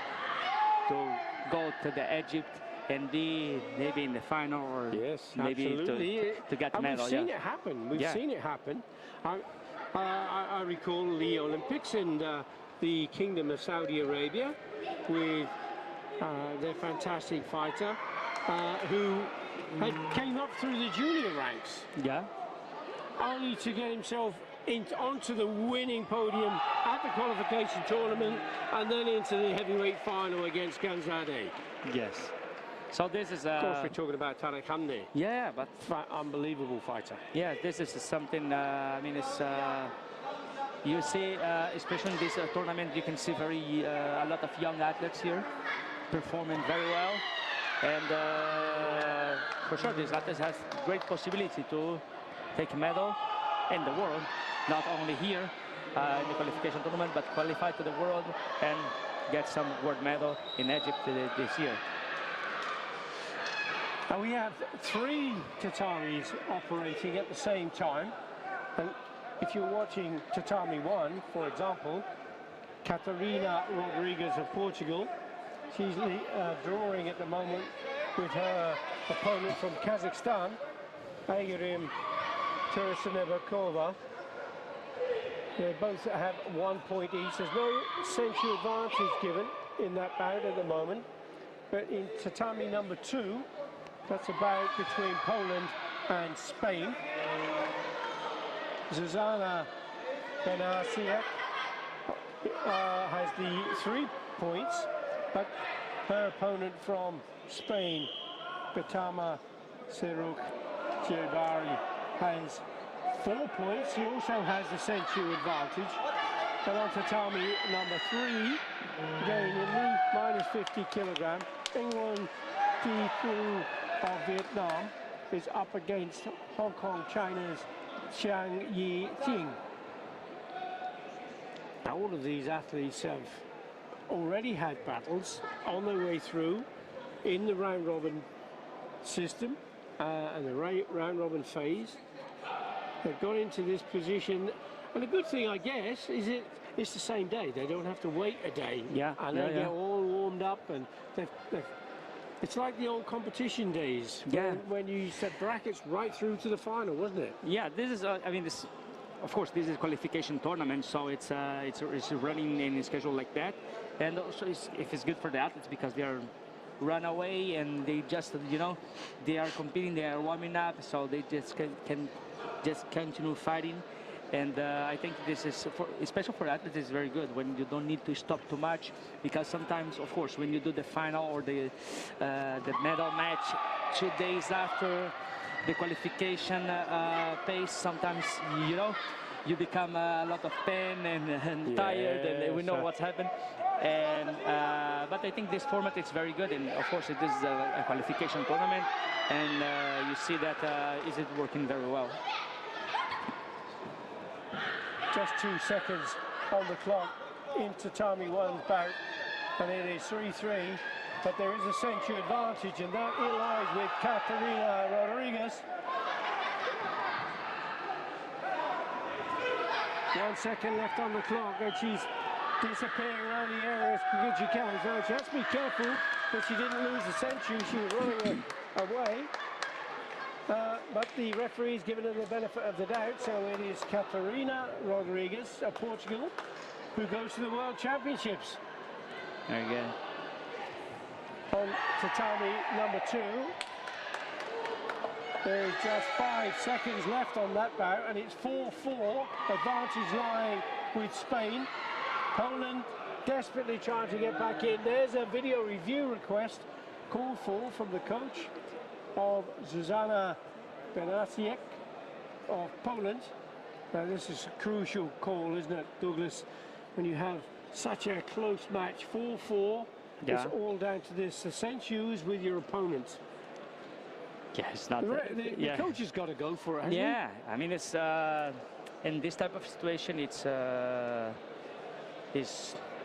S4: to go to the Egypt and be maybe in the final, or maybe to get medal.
S1: We've seen it happen. We've seen it happen. I recall the Olympics in the Kingdom of Saudi Arabia with their fantastic fighter who came up through the junior ranks, only to get himself onto the winning podium at the qualification tournament, and then into the heavyweight final against Ganzadeh.
S4: Yes. So this is
S1: of course, we're talking about Tarek Hamdi.
S4: Yeah, but
S1: unbelievable fighter.
S4: Yeah, this is something. I mean, it's you see, especially in this tournament, you can see a lot of young athletes here performing very well, and for sure this athlete has great possibility to take a medal in the world, not only here in the qualification tournament, but qualify to the world and get some world medal in Egypt this year.
S1: And we have 3 tatamis operating at the same time, and if you're watching tatami 1, for example, Catarina Rodrigues of Portugal, she's drawing at the moment with her opponent from Kazakhstan, Ayrim Terasinebakova. They both have 1 point each. There's no century advantage given in that bout at the moment. But in tatami number 2, that's a bout between Poland and Spain. Zuzana Benasiak has the 3 points, but her opponent from Spain, Betama Seruk Jebari, has 4 points. He also has the century advantage. But on tatami number 3, again in the minus 50 kilogram, England Thi Thu of Vietnam is up against Hong Kong, China's Chiang Yi Ting. Now, all of these athletes have already had battles on their way through in the round-robin system and the round-robin phase. They've got into this position, and the good thing, I guess, is it's the same day. They don't have to wait a day. And they get all warmed up, and it's like the old competition days when you set brackets right through to the final, wasn't it?
S4: Yeah, this is, I mean, this, of course, this is a qualification tournament, so it's running in a schedule like that. And also, if it's good for the athletes, because they are run away and they just, you know, they are competing, they are warming up, so they just can just continue fighting. And I think this is, especially for athletes, is very good when you don't need to stop too much, because sometimes, of course, when you do the final or the medal match 2 days after the qualification pace, sometimes, you know, you become a lot of pain and tired, and we know what's happened. And but I think this format is very good, and of course it is a qualification tournament, and you see that is it working very well.
S1: Just 2 seconds on the clock in tatami 1's bout, and it is 3-3, but there is a century advantage, and that it lies with Catarina Rodrigues. 1 second left on the clock, and she's disappearing around the area as good as she can. So she has to be careful that she didn't lose the century. She was running away. But the referee's given her the benefit of the doubt, so it is Catarina Rodrigues of Portugal who goes to the World Championships.
S4: Very good.
S1: On tatami number 2. There's just 5 seconds left on that bout, and it's 4-4. Advantage lying with Spain. Poland desperately trying to get back in. There's a video review request called for from the coach of Zuzana Benasiek of Poland. Now this is a crucial call, isn't it, Douglas? When you have such a close match, 4-4, it's all down to this. Sense use with your opponent.
S4: Yeah, it's not.
S1: The coach has got to go for it, hasn't he?
S4: I mean, it's in this type of situation, it's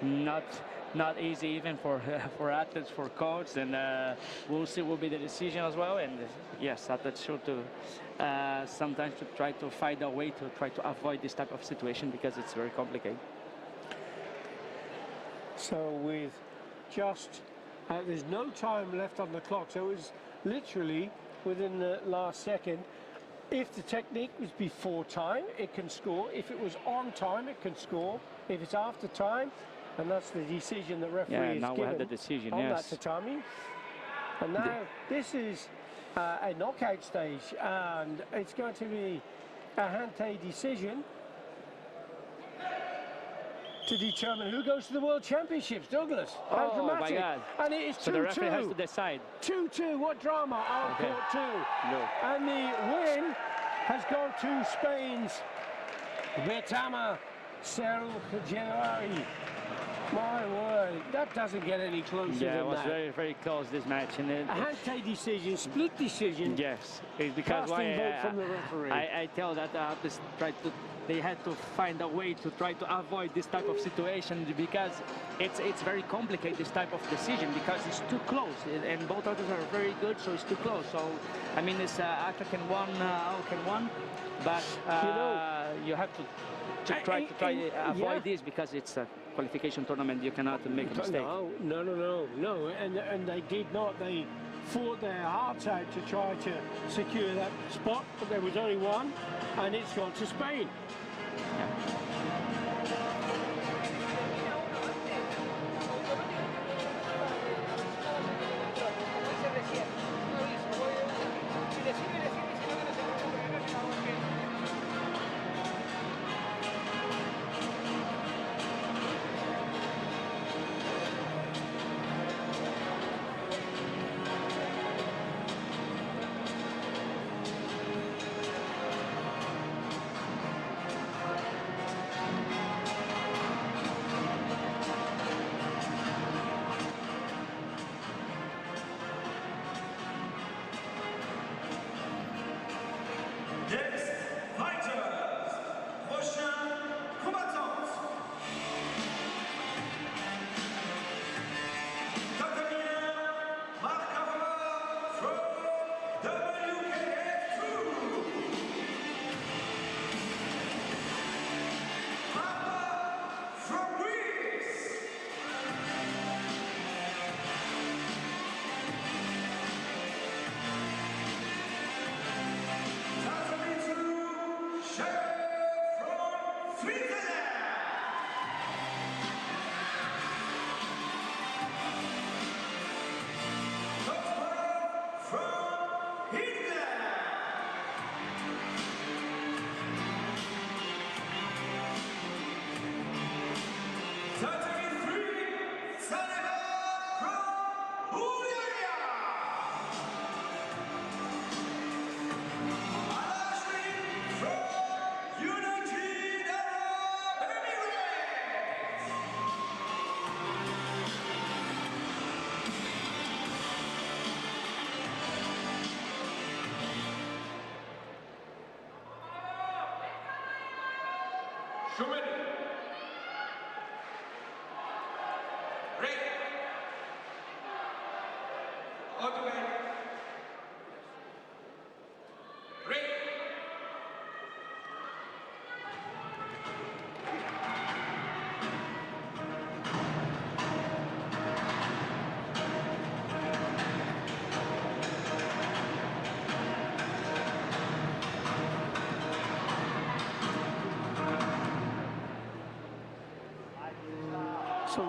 S4: not easy even for for athletes, for coaches, and we'll see what will be the decision as well. And yes, athletes should to sometimes to try to find a way to try to avoid this type of situation because it's very complicated.
S1: So with just there's no time left on the clock, so it was literally within the last second. If the technique was before time, it can score. If it was on time, it can score. If it's after time, and that's the decision the referee is
S4: now
S1: given
S4: we have the decision,
S1: on
S4: yes.
S1: that tatami. And now this is a knockout stage, and it's going to be a Hante decision to determine who goes to the World Championships. Douglas, how dramatic.
S4: My God.
S1: And it is 2-2.
S4: So the referee has to decide.
S1: 2-2, what drama, on court 2.
S4: No.
S1: And the win has gone to Spain's Betama Sergio. My word, that doesn't get any closer than that.
S4: Yeah, it was very, very close, this match. And
S1: a Hante decision, split decision.
S4: Yes, it's because
S1: Casting vote from the referee.
S4: I tell that they had to find a way to try to avoid this type of situation because it's very complicated, this type of decision, because it's too close and both others are very good, so it's too close. So I mean, it's Aka can won, can won, but you have to try to avoid this because it's a qualification tournament. You cannot make a mistake.
S1: No, and they did not. They fought their hearts out to try to secure that spot, but there was only one, and it's gone to Spain.
S3: Next fighters, prochain combattant. Tatami Markava from WKF2. Papa from Greece.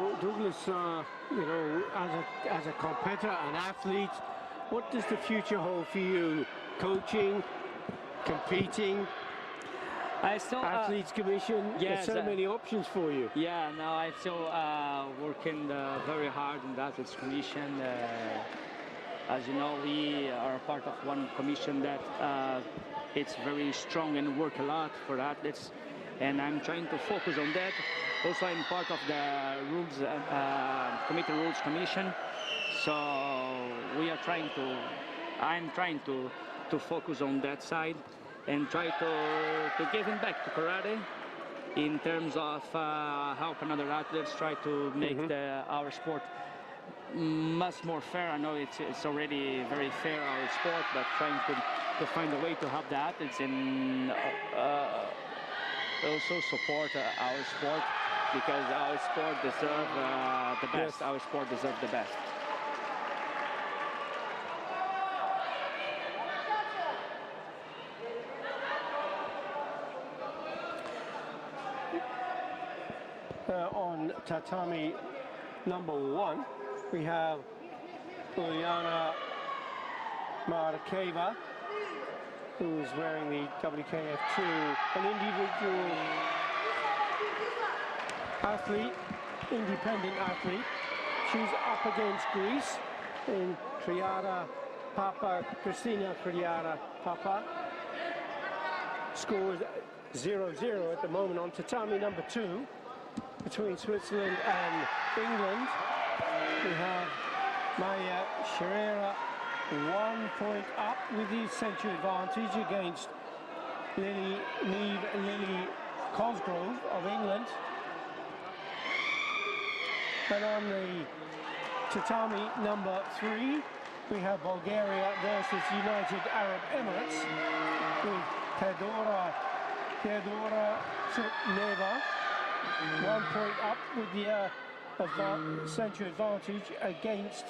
S1: So, Douglas, you know, as a competitor, an athlete, what does the future hold for you? Coaching, competing,
S4: I still
S1: athletes commission.
S4: yes,
S1: There's so many options for you.
S4: yeah, no, I still working very hard in the Athletes Commission. As you know, we are part of one commission that it's very strong and work a lot for athletes, and I'm trying to focus on that. Also, I'm part of the rules committee rules commission, so we are trying to. I'm trying to focus on that side and try to give him back to karate in terms of helping other athletes try to make our sport much more fair. I know it's already very fair, our sport, but trying to find a way to help the athletes and also support our sport, because our sport deserves the best.
S1: Yes.
S4: Our sport deserves the best.
S1: On tatami number 1, we have Uliana Marakeva, who's wearing the WKF2, an individual athlete, independent athlete. She's up against Greece in Triada Papa, Christina Triada Papa. Score is 0-0 at the moment on tatami number 2. Between Switzerland and England, we have Maya Sherera 1 point up with the century advantage against Lily Cosgrove of England. And on the tatami number 3, we have Bulgaria versus United Arab Emirates with Theodora Tsukneva 1 point up with the century advantage against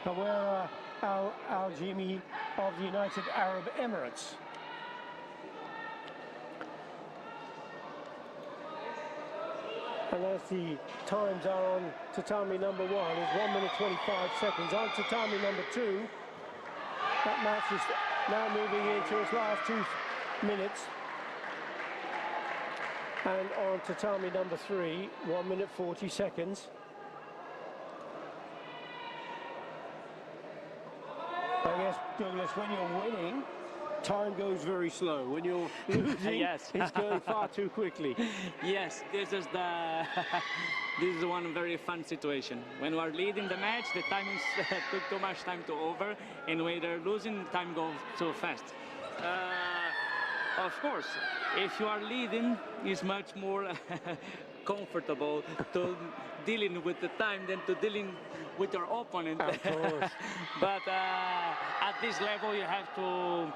S1: Hawera Al-Jimi of the United Arab Emirates. And as the times are on tatami number 1, is 1 minute 25 seconds. On tatami number 2, that match is now moving into its last 2 minutes. And on tatami number 3, 1 minute 40 seconds. I guess, Douglas, when you're winning, time goes very slow. When you're losing,
S4: Yes.
S1: it's going far too quickly.
S4: Yes, this is the this is one very fun situation. When we're leading the match, the time is took too much time to over, and when they're losing, time goes too fast. Of course, if you are leading, it's much more comfortable to dealing with the time than to dealing with your opponent.
S1: Of course.
S4: But at this level, you have to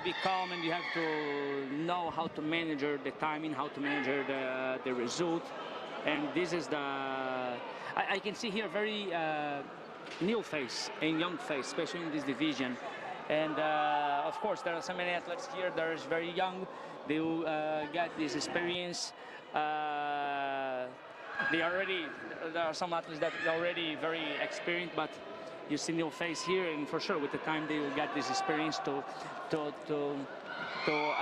S4: be calm, and you have to know how to manage the timing, how to manage the result. And this is I can see here very new face and young face, especially in this division. And of course, there are so many athletes here that are very young. They will get this experience. There are some athletes that are already very experienced, but you see new face here, and for sure, with the time, they will get this experience to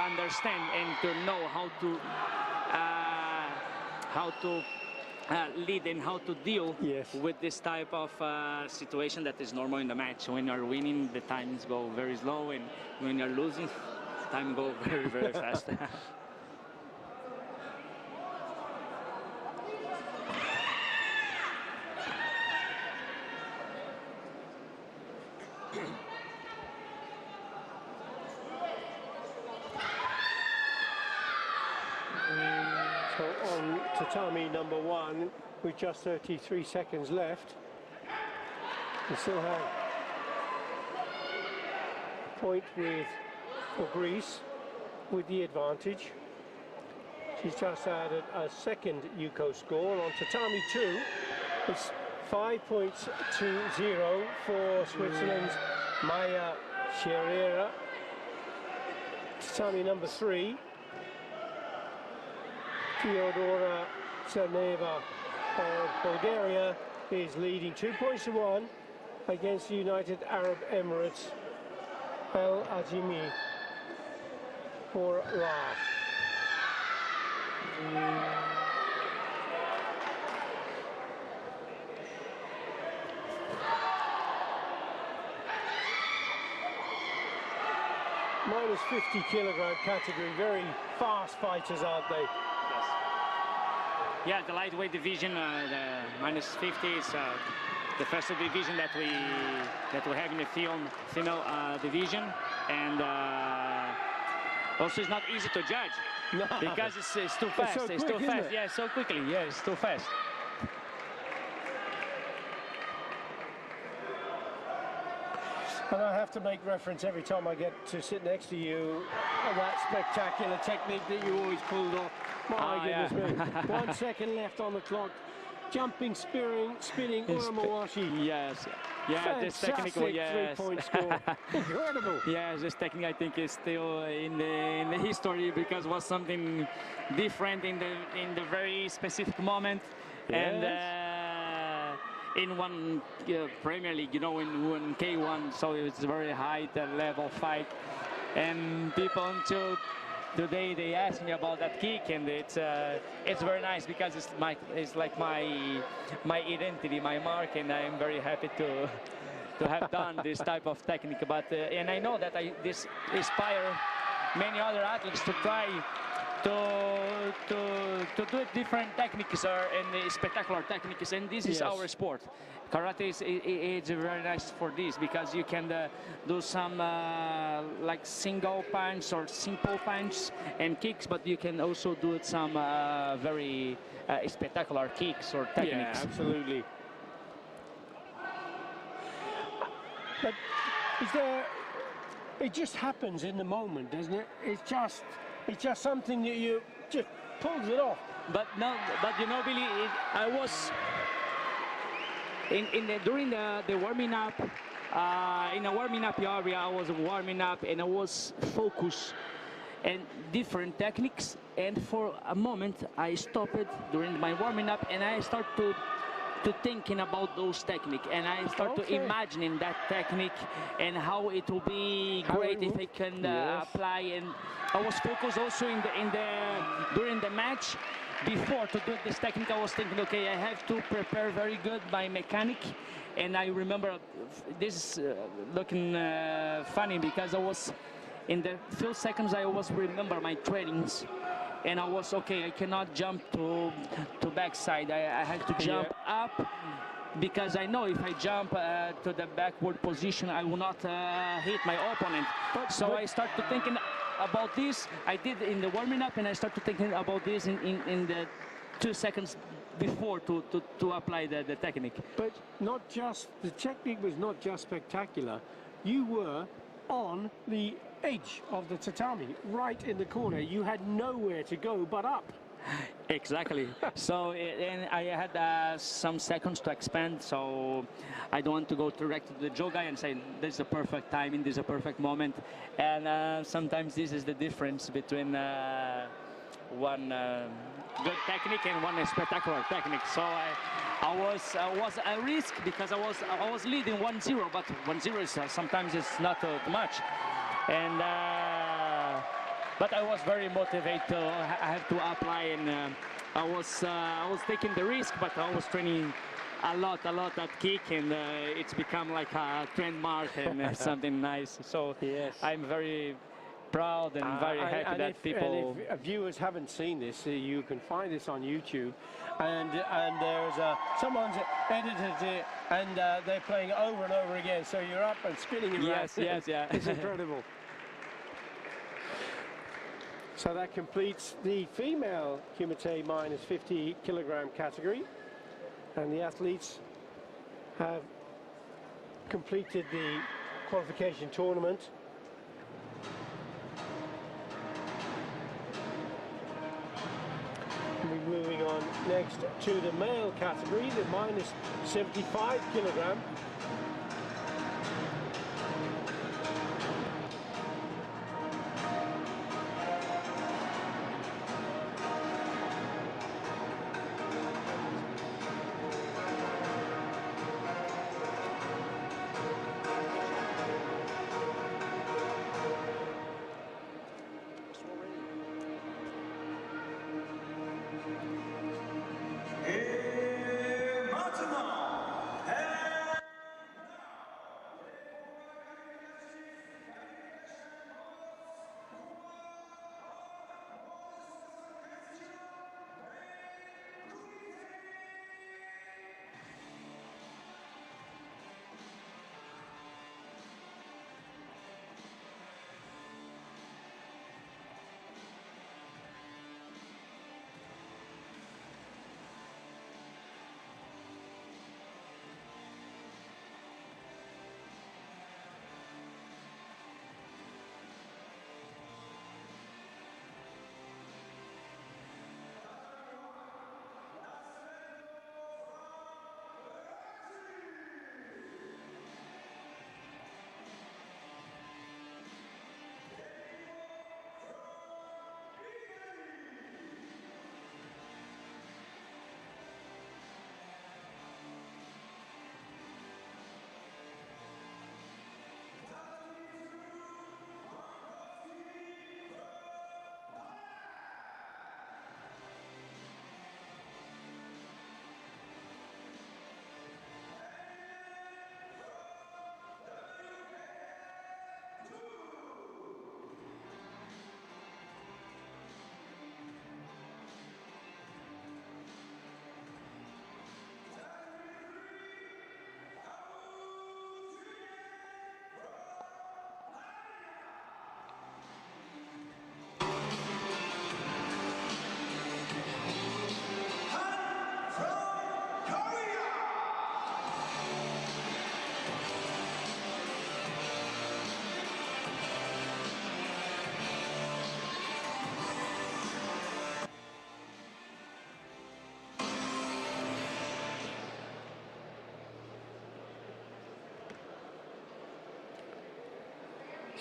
S4: understand and to know how to lead and how to deal with this type of situation that is normal in the match. When you're winning, the times go very slow, and when you're losing, time go very, very fast.
S1: So on tatami number 1, with just 33 seconds left, we still have a point for Greece with the advantage. She's just added a second Yuko score. On tatami 2, it's 5 points to 0 for Switzerland's Maya Sherera. Tatami number 3, Theodora Tsukneva of Bulgaria is leading 2-1 against the United Arab Emirates. El Ajimi for Ra. Minus 50 kilogram category, very fast fighters, aren't they?
S4: Yes. Yeah, the lightweight division, the minus 50 is the first division that we have in the female division, and also it's not easy to judge because it's too fast. It's too fast. Yeah, so quickly. Yeah, it's too fast.
S1: And I have to make reference every time I get to sit next to you, that spectacular technique that you always pulled off. My goodness me. 1 second left on the clock. Jumping, spinning, Uramawashi.
S4: Yes. Yeah, this technical, yes.
S1: 3-point score. Incredible.
S4: Yes, this technique I think is still in the history because it was something different in the very specific moment.
S1: Yes.
S4: And in one Premier League, you know, in K1, so it's a very high level fight. And people until today they ask me about that kick, and it's very nice because it's like my identity, my mark, and I am very happy to have done this type of technique. But and I know that this inspire many other athletes to try to do different techniques and spectacular techniques, and this is our sport. Karate is very nice for this because you can do some like single punch or simple punch and kicks, but you can also do some very spectacular kicks or techniques.
S1: Yeah, absolutely. But is there? It just happens in the moment, doesn't it? It's just something that you just pulls it off.
S4: But no, but you know, Billy, I was during the warming up. In a warming up area, I was warming up and I was focused and different techniques. And for a moment, I stopped during my warming up and I start to thinking about those techniques, and I start to imagining that technique and how it will be great if I can apply. And I was focused also during the match. Before to do this technique, I was thinking, okay, I have to prepare very good my mechanic. And I remember this is looking funny because I was in the few seconds I was remember my trainings. And I was, okay, I cannot jump to backside. I had to jump up because I know if I jump to the backward position, I will not hit my opponent. So I started thinking about this. I did in the warming up, and I started thinking about this in the 2 seconds before to apply the technique.
S1: But not just, the technique was not just spectacular. You were on the edge of the tatami, right in the corner. You had nowhere to go but up.
S4: Exactly. So and I had some seconds to expand, so I don't want to go direct to the jogai and say this is a perfect timing, this is a perfect moment. And sometimes this is the difference between one good technique and one spectacular technique. So I was a risk because I was leading 1-0, but 1-0 is sometimes it's not too much. And but I was very motivated. I have to apply, and I was taking the risk, but I was training a lot at kick, and it's become like a trademark and something nice. So I'm very proud and very happy that people.
S1: And if viewers haven't seen this, you can find this on YouTube, and there's someone's edited it, and they're playing it over and over again. So you're up and spinning around.
S4: Yes, yeah.
S1: It's incredible. So that completes the female Kumite minus 50 kilogram category, and the athletes have completed the qualification tournament. We're moving on next to the male category, the minus 75 kilogram.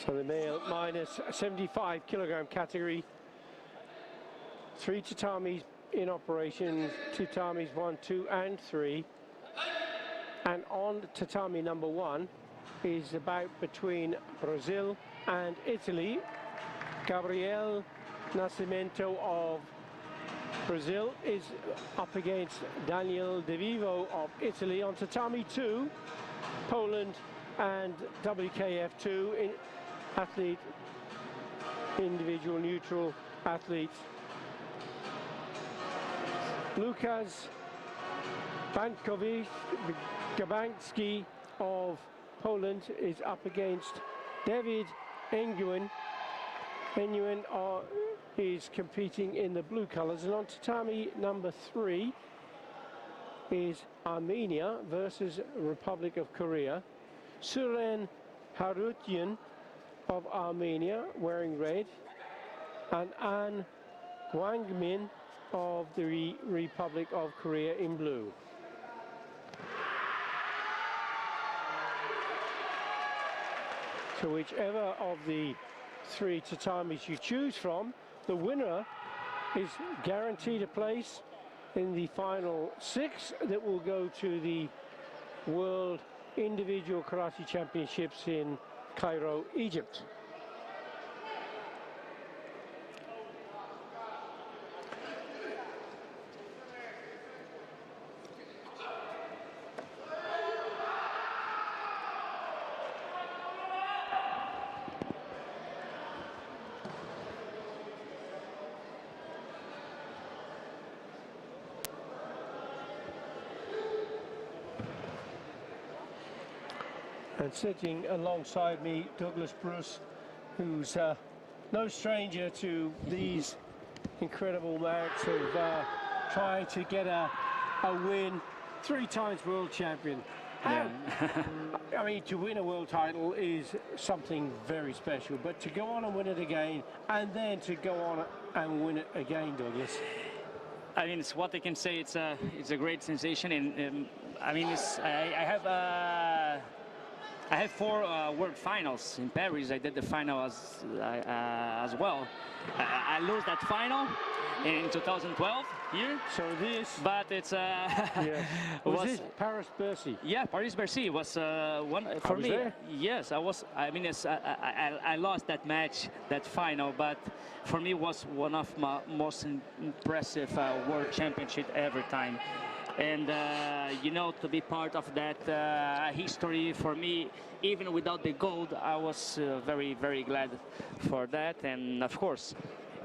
S1: So the male minus 75 kilogram category. 3 tatamis in operation, tatamis 1, 2 and 3. And on tatami number 1 is about between Brazil and Italy. Gabriel Nascimento of Brazil is up against Daniel De Vivo of Italy. On tatami 2, Poland and WKF2 athlete, individual neutral athlete. Lukas Gabański of Poland is up against David Nguyen. Nguyen is competing in the blue colors. And on tatami number 3 is Armenia versus Republic of Korea. Suren Harutyan of Armenia wearing red, and An Gwangmin of the Republic of Korea in blue. So whichever of the 3 tatamis you choose from, the winner is guaranteed a place in the final 6 that will go to the World Individual Karate Championships in Cairo, Egypt. And sitting alongside me, Douglas Bruce, who's no stranger to these incredible mounts of trying to get a win. 3 times world champion.
S4: Yeah.
S1: I mean, to win a world title is something very special, but to go on and win it again, and then to go on and win it again, Douglas.
S4: I mean, it's what I can say. It's a great sensation, and I mean, I have 4 world finals in Paris. I did the final as well. I lost that final in 2012 here.
S1: So this,
S4: but it's
S1: yeah. was this Paris-Bercy?
S4: Yeah, Paris-Bercy was one for me.
S1: There?
S4: Yes, I was. I mean, I lost that match, that final, but for me was one of my most impressive world championship every time. And you know, to be part of that history for me, even without the gold, I was very, very glad for that. And of course,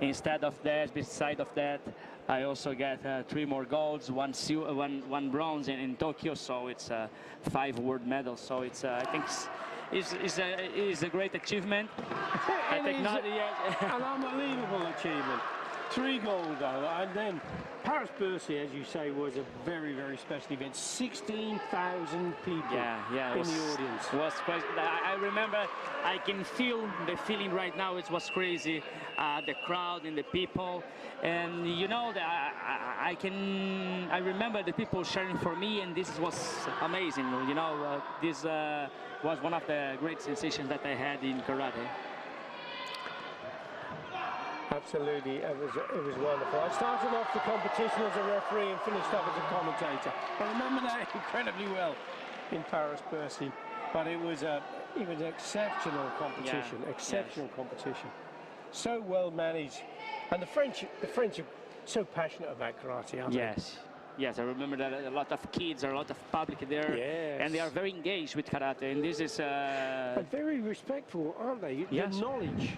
S4: instead of that, beside of that, I also got 3 more golds, one bronze in Tokyo. So it's 5 world medals. So it's I think it's a great achievement. I think not yet.
S1: An unbelievable achievement. 3 gold though, and then Paris-Bercy, as you say, was a very, very special event. 16,000 people in the audience.
S4: Was quite, I remember, I can feel the feeling right now. It was crazy, the crowd and the people, and you know, I remember the people cheering for me, and this was amazing. You know, this was one of the great sensations that I had in karate.
S1: Absolutely, it was wonderful. I started off the competition as a referee and finished up as a commentator. I remember that incredibly well in Paris-Bercy, but it was an exceptional competition, competition. So well managed, and the French are so passionate about karate, aren't they?
S4: Yes, I remember that a lot of kids, a lot of public there, and they are very engaged with karate, and this is
S1: and very respectful, aren't they?
S4: Yes.
S1: The knowledge.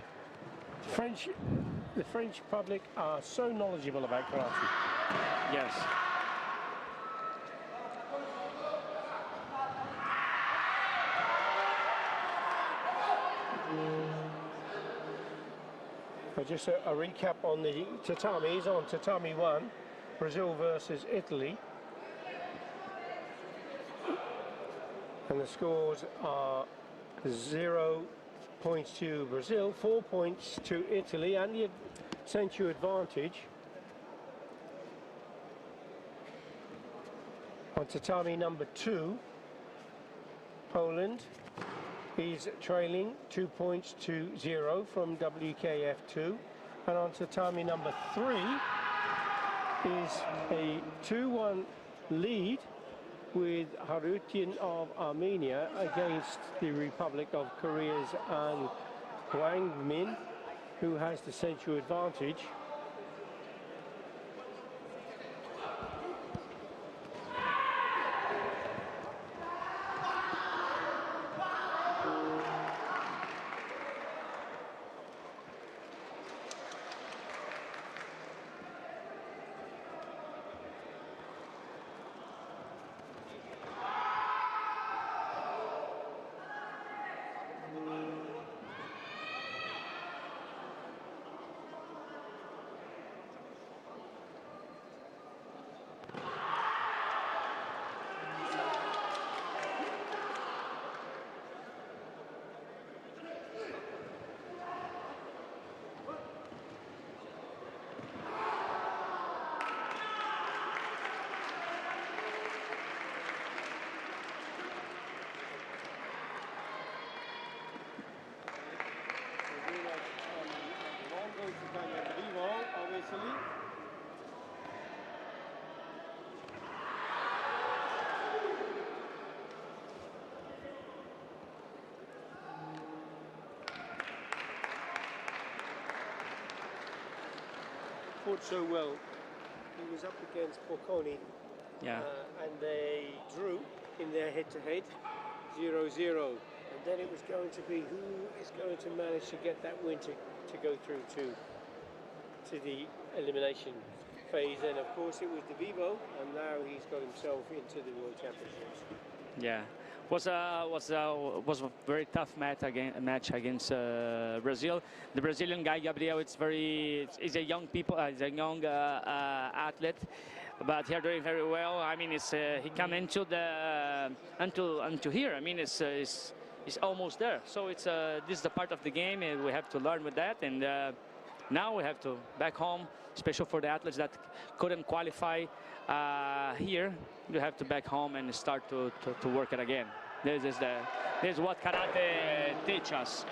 S1: The French public are so knowledgeable about karate.
S4: Yes.
S1: Just a recap on the tatamis. On tatami 1, Brazil versus Italy. And the scores are 0 points to Brazil, 4 points to Italy, and the Sensu advantage. On tatami number 2, Poland is trailing 2 points to 0 from WKF2. And on tatami number 3 is a 2-1 lead with Harutyun of Armenia against the Republic of Korea's An Gwangmin, who has the central advantage. Fought so well. He was up against Bocconi,
S4: Yeah.
S1: And they drew in their head-to-head 0-0. And then it was going to be who is going to manage to get that win to go through to the elimination phase. And of course it was DeVivo, and now he's got himself into the World Championships.
S4: Yeah, was a very tough match against Brazil. The Brazilian guy Gabriel, is a young athlete, but they're doing very well. I mean, he come into the into here. I mean, it's almost there. So this is the part of the game, and we have to learn with that. And now we have to back home, especially for the athletes that couldn't qualify here. You have to back home and start to work it again. This is what karate teaches us.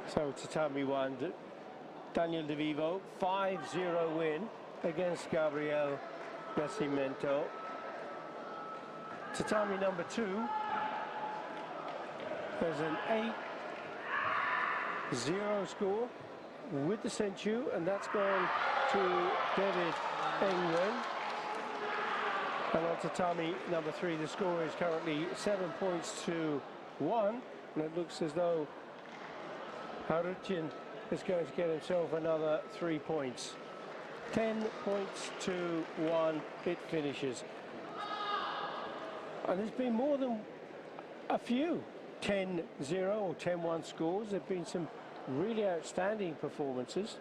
S1: So tatami 1, Daniel DeVivo, 5-0 win against Gabriel Nascimento. Tatami number 2, there's an 8-0 score with the Senchu, and that's gone to David England. And on tatami number 3, the score is currently 7 points to 1, and it looks as though Harutyun is going to get himself another 3 points. 10 points to 1, it finishes. And there's been more than a few 10-0 or 10-1 scores. There have been some really outstanding performances.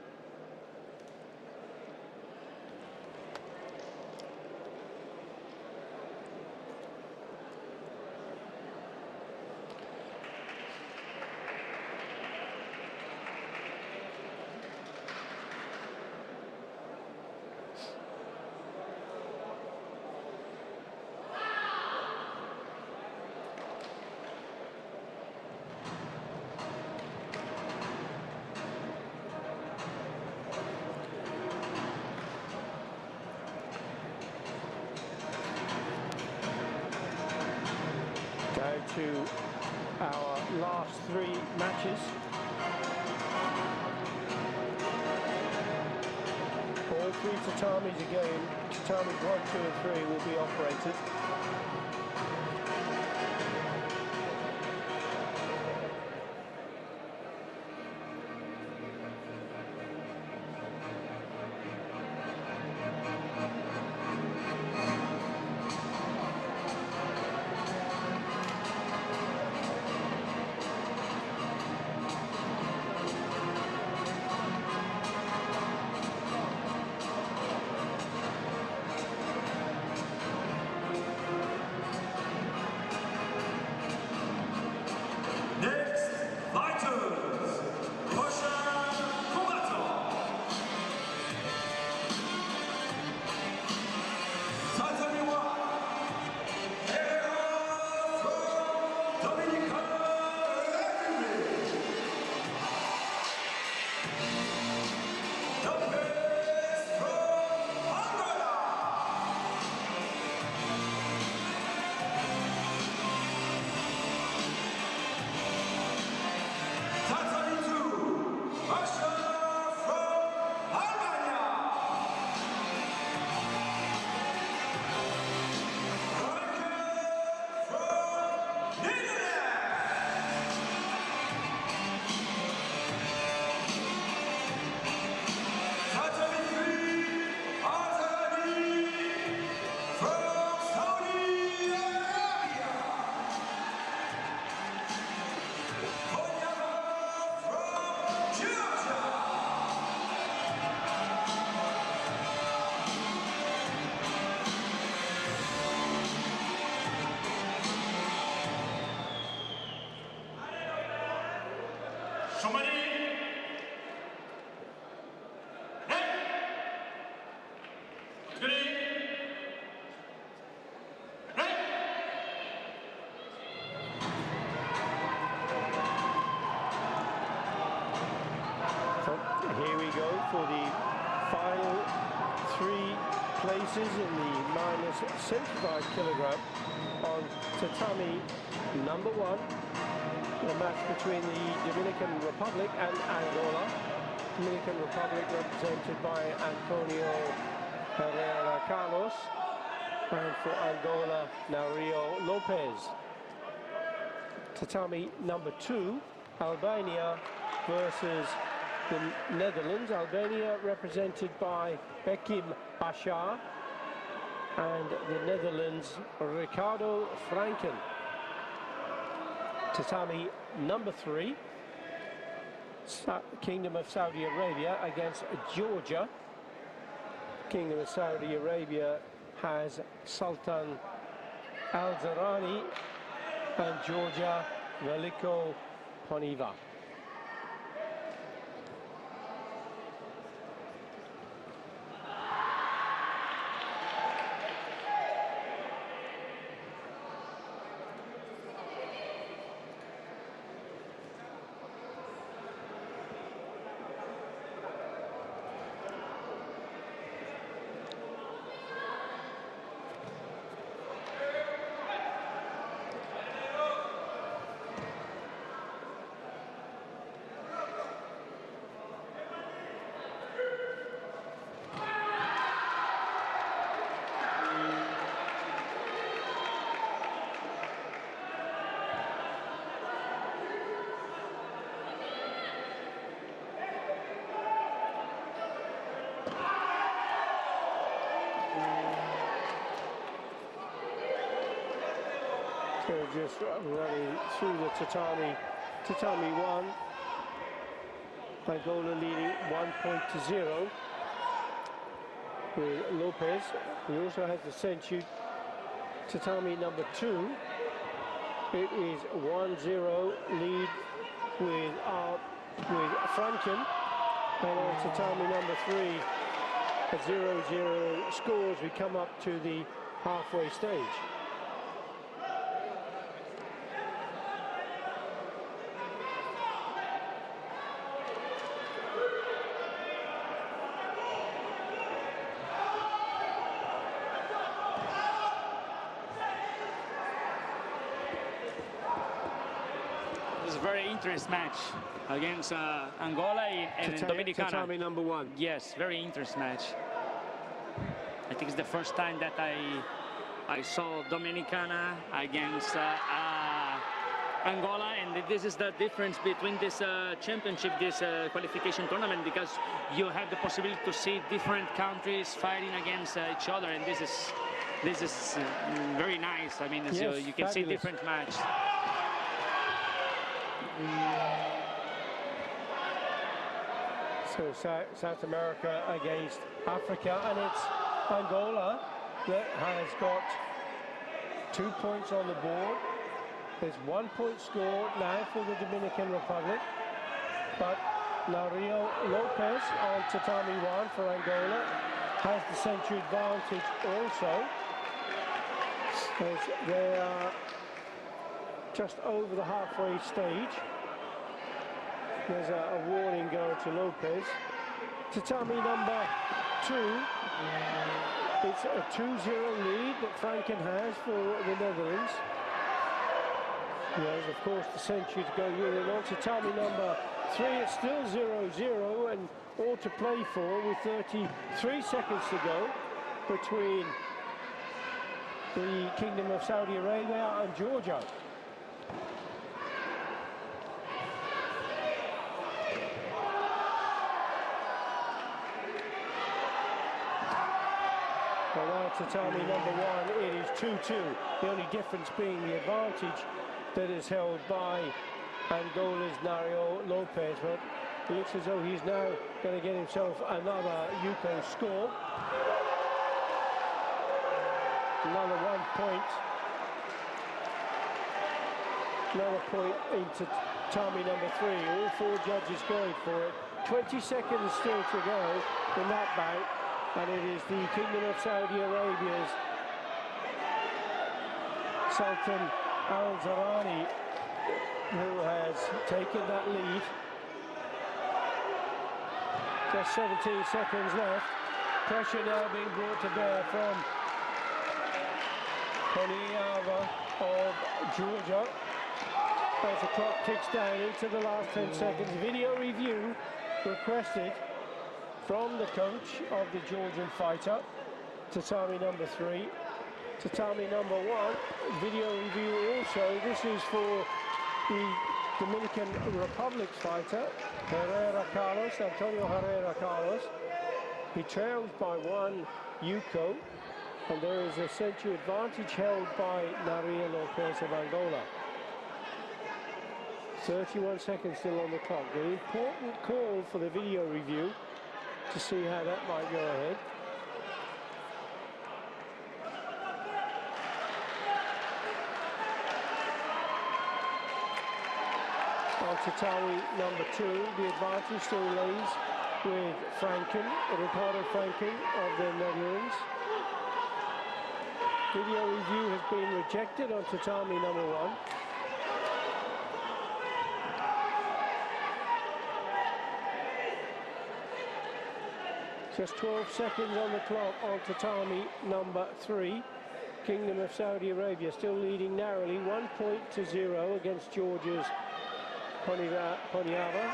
S1: To our last 3 matches. All 3 tatamis again. Tatami 1, 2 and 3 will be operated.
S3: somebody.
S1: Here we go for the final 3 places in the minus 75 kilogram on tatami number 1. A match between the Dominican Republic and Angola. Dominican Republic represented by Antonio Herrera Carlos, and for Angola, Nario Lopez. Tatami number 2, Albania versus the Netherlands. Albania represented by Bekim Bashar, and the Netherlands, Ricardo Franken. Tatami number 3, Kingdom of Saudi Arabia against Georgia. Kingdom of Saudi Arabia has Sultan Al-Zarani and Georgia, Veliko Poniva. So just running through the tatami. Tatami 1, Angola leading 1-0 with Lopez. We also have the century. Tatami number 2, it is 1-0 lead with Franken. And on tatami number 3, at 0-0 scores, we come up to the halfway stage.
S4: This is a very interesting match against Angola and Dominicana.
S1: Tatami number 1.
S4: Yes, very interesting match. I think it's the first time that I saw Dominicana against Angola, and this is the difference between this championship, this qualification tournament, because you have the possibility to see different countries fighting against each other, and this is very nice. I mean,
S1: Yes,
S4: you can see
S1: fabulous.
S4: different matches.
S1: So South America against Africa, and it's Angola that has got 2 points on the board. There's 1 point scored now for the Dominican Republic, but Nario Lopez on tatami 1 for Angola has the century advantage also, as they are just over the halfway stage. There's a warning going to Lopez. Tatami number 2, it's a 2-0 lead that Franken has for the Netherlands. Yes, of course, the century to go with it. On tatami number 3, it's still 0-0 and all to play for with 33 seconds to go between the Kingdom of Saudi Arabia and Georgia. Well, now tatami number 1, it is 2-2. The only difference being the advantage that is held by Angola's Nario Lopez, but it looks as though he's now going to get himself another Yuko score. Another 1 point. Another point into tatami number 3. All 4 judges going for it. 20 seconds still to go in that bout, and it is the Kingdom of Saudi Arabia's Sultan Al-Zarani who has taken that lead. Just 17 seconds left. Pressure now being brought to bear from Poniava of Georgia. As the clock ticks down into the last 10 seconds. Video review requested from the coach of the Georgian fighter, tatami number 3. Tatami number 1, video review also. This is for the Dominican Republic's fighter, Antonio Herrera Carlos. He trails by 1 Yuko, and there is a century advantage held by Naria Lopez of Angola. 31 seconds still on the clock. The important call for the video review to see how that might go ahead. On tatami number 2, the advantage still lays with Franken, Ricardo Franken of the Netherlands. Video review has been rejected on tatami number 1. Just 12 seconds on the clock on tatami number 3. Kingdom of Saudi Arabia still leading narrowly, 1-0 against Georgia's Poniava.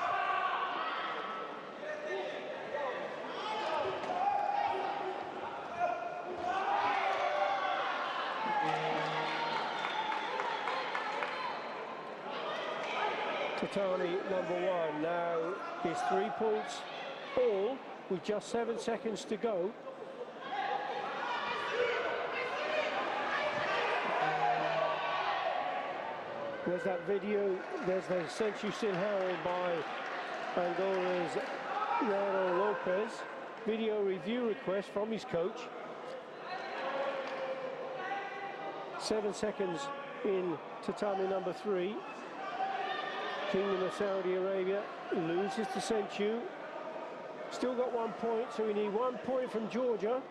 S1: Tatami number 1 now is 3 points all with just 7 seconds to go. There's that video, there's the century still held by Angola's Leonardo Lopez. Video review request from his coach. 7 seconds in tatami number 3. Kingdom of Saudi Arabia loses to Senchu. Still got 1 point, so we need 1 point from Georgia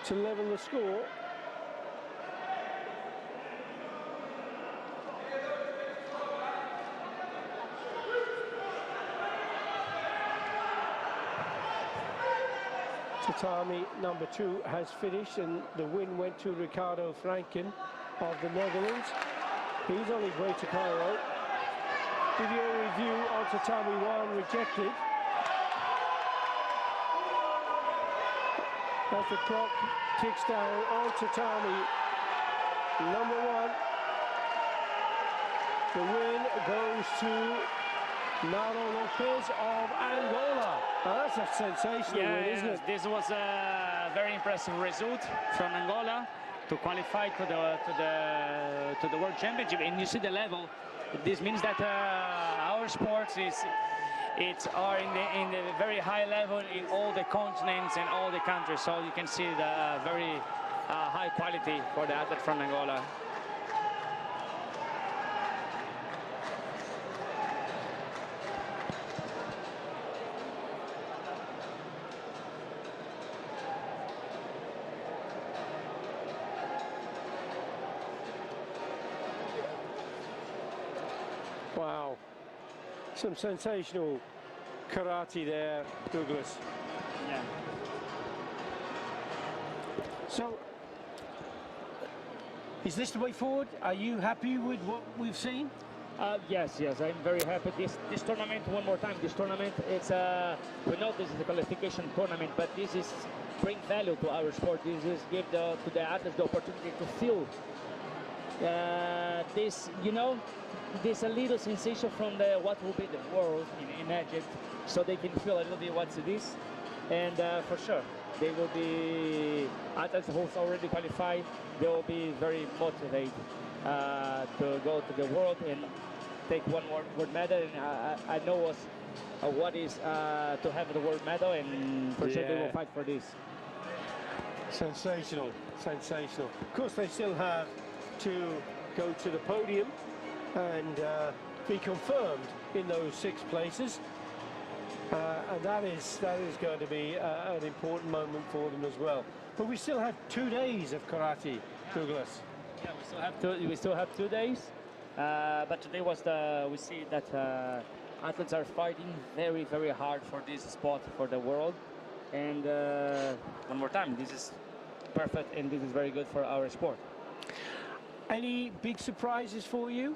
S1: to level the score. Tatami number 2 has finished, and the win went to Ricardo Franken of the Netherlands. He's on his way to Cairo. Video review on tatami 1 rejected. As the clock ticks down on tatami number 1, the win goes to Naro Lopez of Angola. Oh, that's a sensational win, isn't it?
S4: This was a very impressive result from Angola to qualify to the World Championship. And you see the level. This means that our sports are in the very high level in all the continents and all the countries. So you can see the very high quality for the athlete from Angola.
S1: Wow, some sensational karate there, Douglas.
S4: Yeah.
S1: So, is this the way forward? Are you happy with what we've seen?
S4: Yes, I'm very happy. This tournament, one more time, this tournament, it's we know this is a qualification tournament, but this is bring value to our sport. This is give to the athletes the opportunity to feel this, this a little sensation from what will be the world in Egypt, so they can feel a little bit what it is, and for sure they will be athletes who's already qualified. They will be very motivated to go to the world and take one more world medal. And I know what is to have the world medal, and for sure they will fight for this.
S1: Sensational, sensational. Of course, they still have to go to the podium and be confirmed in those 6 places. And that is going to be an important moment for them as well. But we still have 2 days of karate, Douglas.
S4: Yeah, we still have 2 days. But today was we see that athletes are fighting very, very hard for this spot for the world. And one more time, this is perfect and this is very good for our sport.
S1: Any big surprises for you?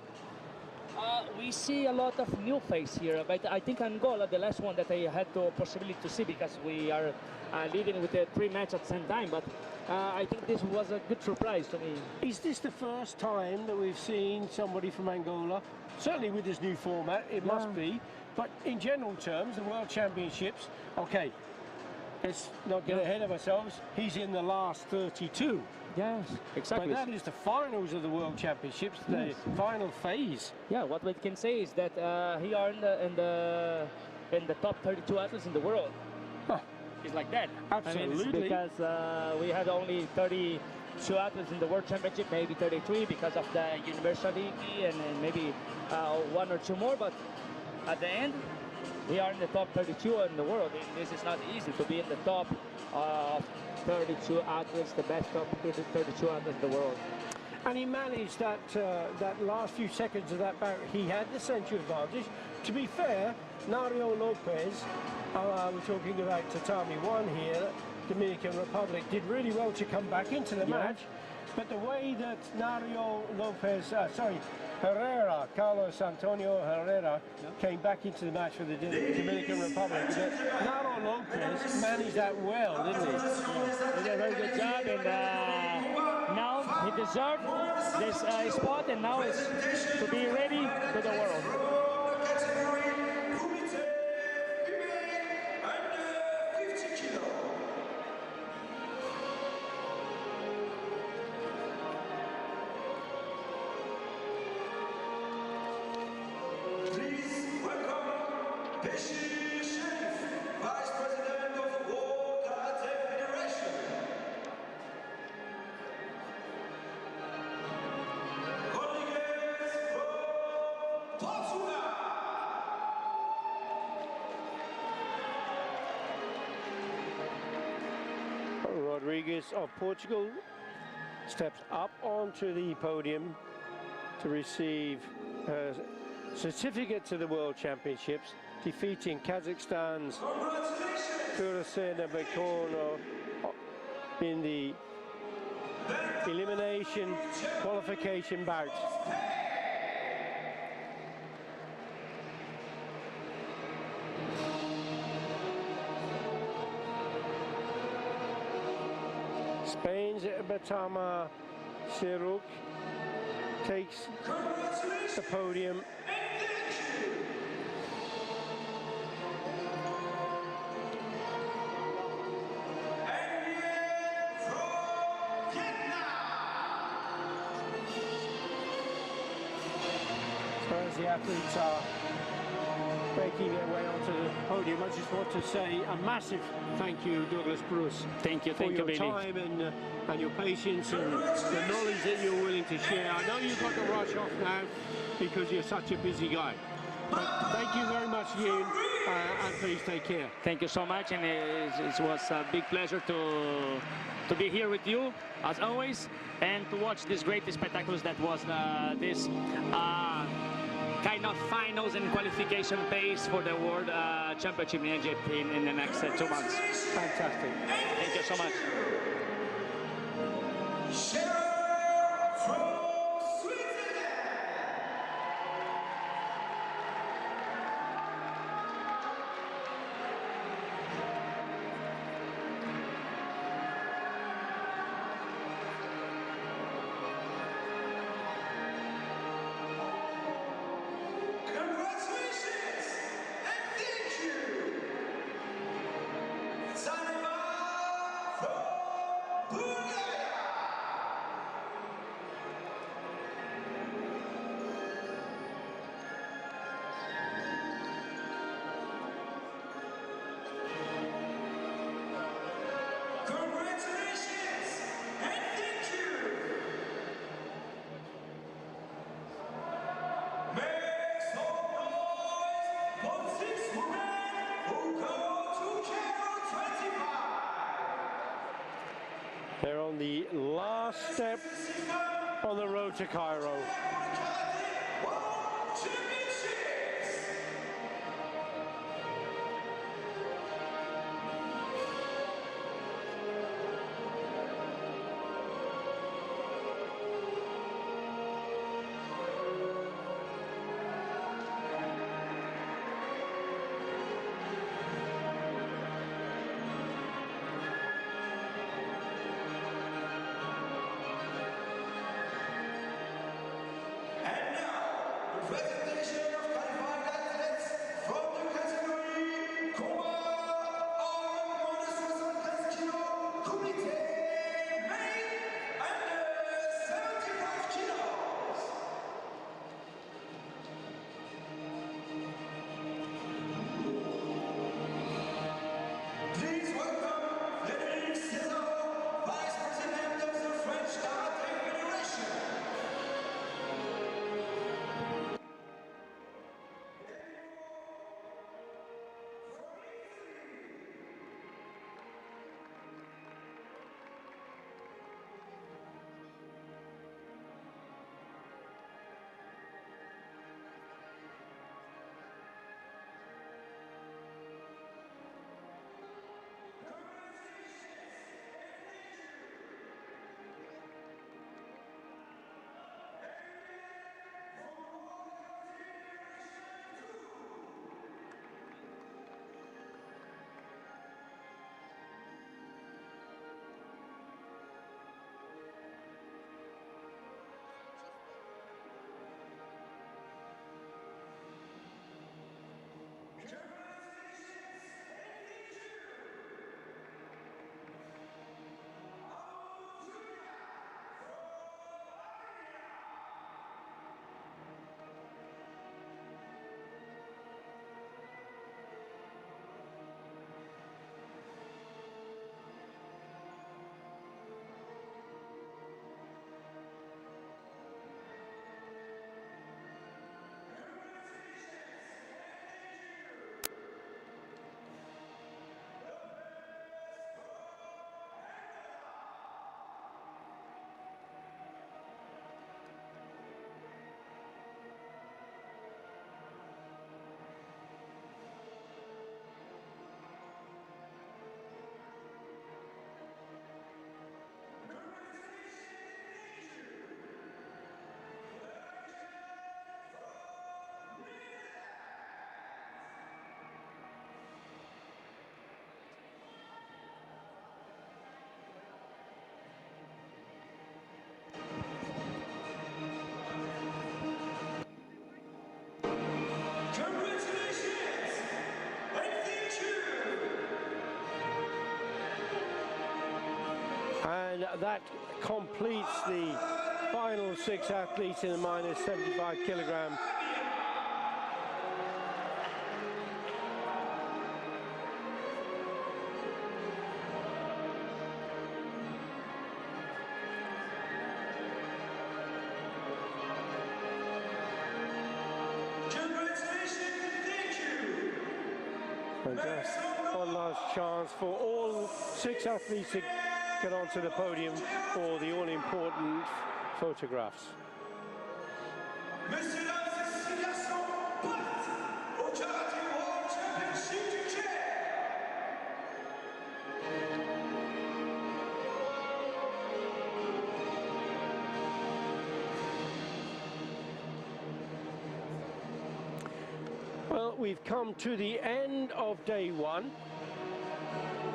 S4: We see a lot of new faces here, but I think Angola, the last one that I had the possibility to see because we are leading with 3 matches at the same time, but I think this was a good surprise to me.
S1: Is this the first time that we've seen somebody from Angola? Certainly with this new format, it must be. But in general terms, the World Championships, okay, let's not get ahead of ourselves. He's in the last 32.
S4: Yes, exactly.
S1: But that is the finals of the World Championships, the final phase.
S4: Yeah, what we can say is that he are in the top 32 athletes in the world.
S1: Huh.
S4: It's like that.
S1: Absolutely.
S4: I mean, because we had only 32 athletes in the World Championship, maybe 33 because of the universality and maybe 1 or 2 more. But at the end, we are in the top 32 in the world. And this is not easy to be in the top 32 athletes, the best top 32 athletes in the world.
S1: And he managed that last few seconds of that bout. He had the century advantage. To be fair, Nario Lopez, we're talking about Tatami 1 here, Dominican Republic, did really well to come back into the match. But the way that Nario Lopez, Herrera, Carlos Antonio Herrera, came back into the match for the Dominican Republic. Nario Lopez managed that well, didn't he?
S4: He did a very good job, and now he deserved this spot, and now it's to be ready to the world.
S3: Kumite, under 50 kilo. Please welcome Peshi Sharif, Vice President of World Karate Federation. Rodriguez from Portugal.
S1: Rodriguez of Portugal steps up onto the podium to receive her certificate to the World Championships, defeating Kazakhstan's Kurasena Bekono in the elimination qualification bout. Spain's Batama Siruk takes the podium. So as the athletes are making their way onto the podium, I just want to say a massive thank you, Douglas Bruce.
S4: Thank you,
S1: for your
S4: Billy.
S1: time and your patience and the knowledge that you're willing to share. I know you've got to rush off now because you're such a busy guy. But thank you very much, Ian, and please take care.
S4: Thank you so much, and it was a big pleasure to be here with you, as always, and to watch this great spectacle that was this kind of finals and qualification base for the World Championship in Egypt in the next 2 months.
S1: Fantastic.
S4: Thank you so much.
S3: From Switzerland. Congratulations and thank you. Zanzibar from Bulgaria.
S1: last step on the road to Cairo.
S3: Presentation of qualified athletes from the category Kumite, main under 75 kilos. Please welcome Frédéric César, Vice President of the French Karate Federation.
S1: And that completes the final 6 athletes in the minus 75 kilogram. And just one last chance for all 6 athletes to get onto the podium for the all-important photographs. Well, we've come to the end of day 1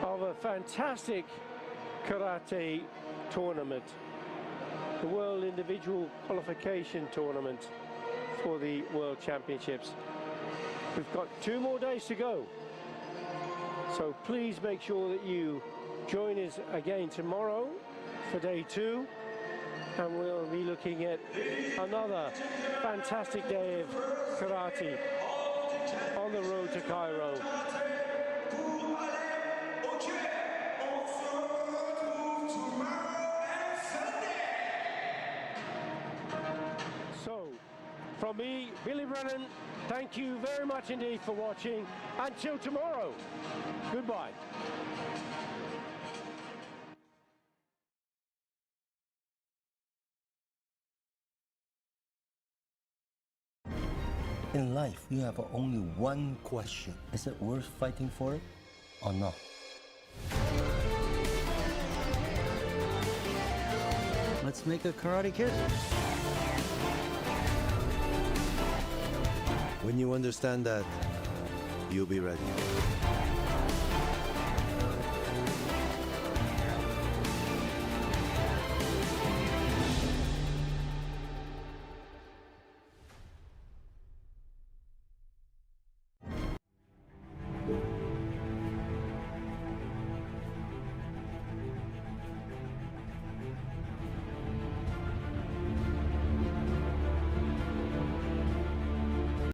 S1: of a fantastic karate tournament, the World Individual Qualification Tournament for the World Championships. We've got 2 more days to go, so please make sure that you join us again tomorrow for day 2, and we'll be looking at another fantastic day of karate on the road to Cairo. So, from me, Billy Brennan, thank you very much indeed for watching. Until tomorrow, goodbye.
S5: In life, you have only one question. Is it worth fighting for it or not?
S6: Let's make a Karate Kid.
S7: When you understand that, you'll be ready.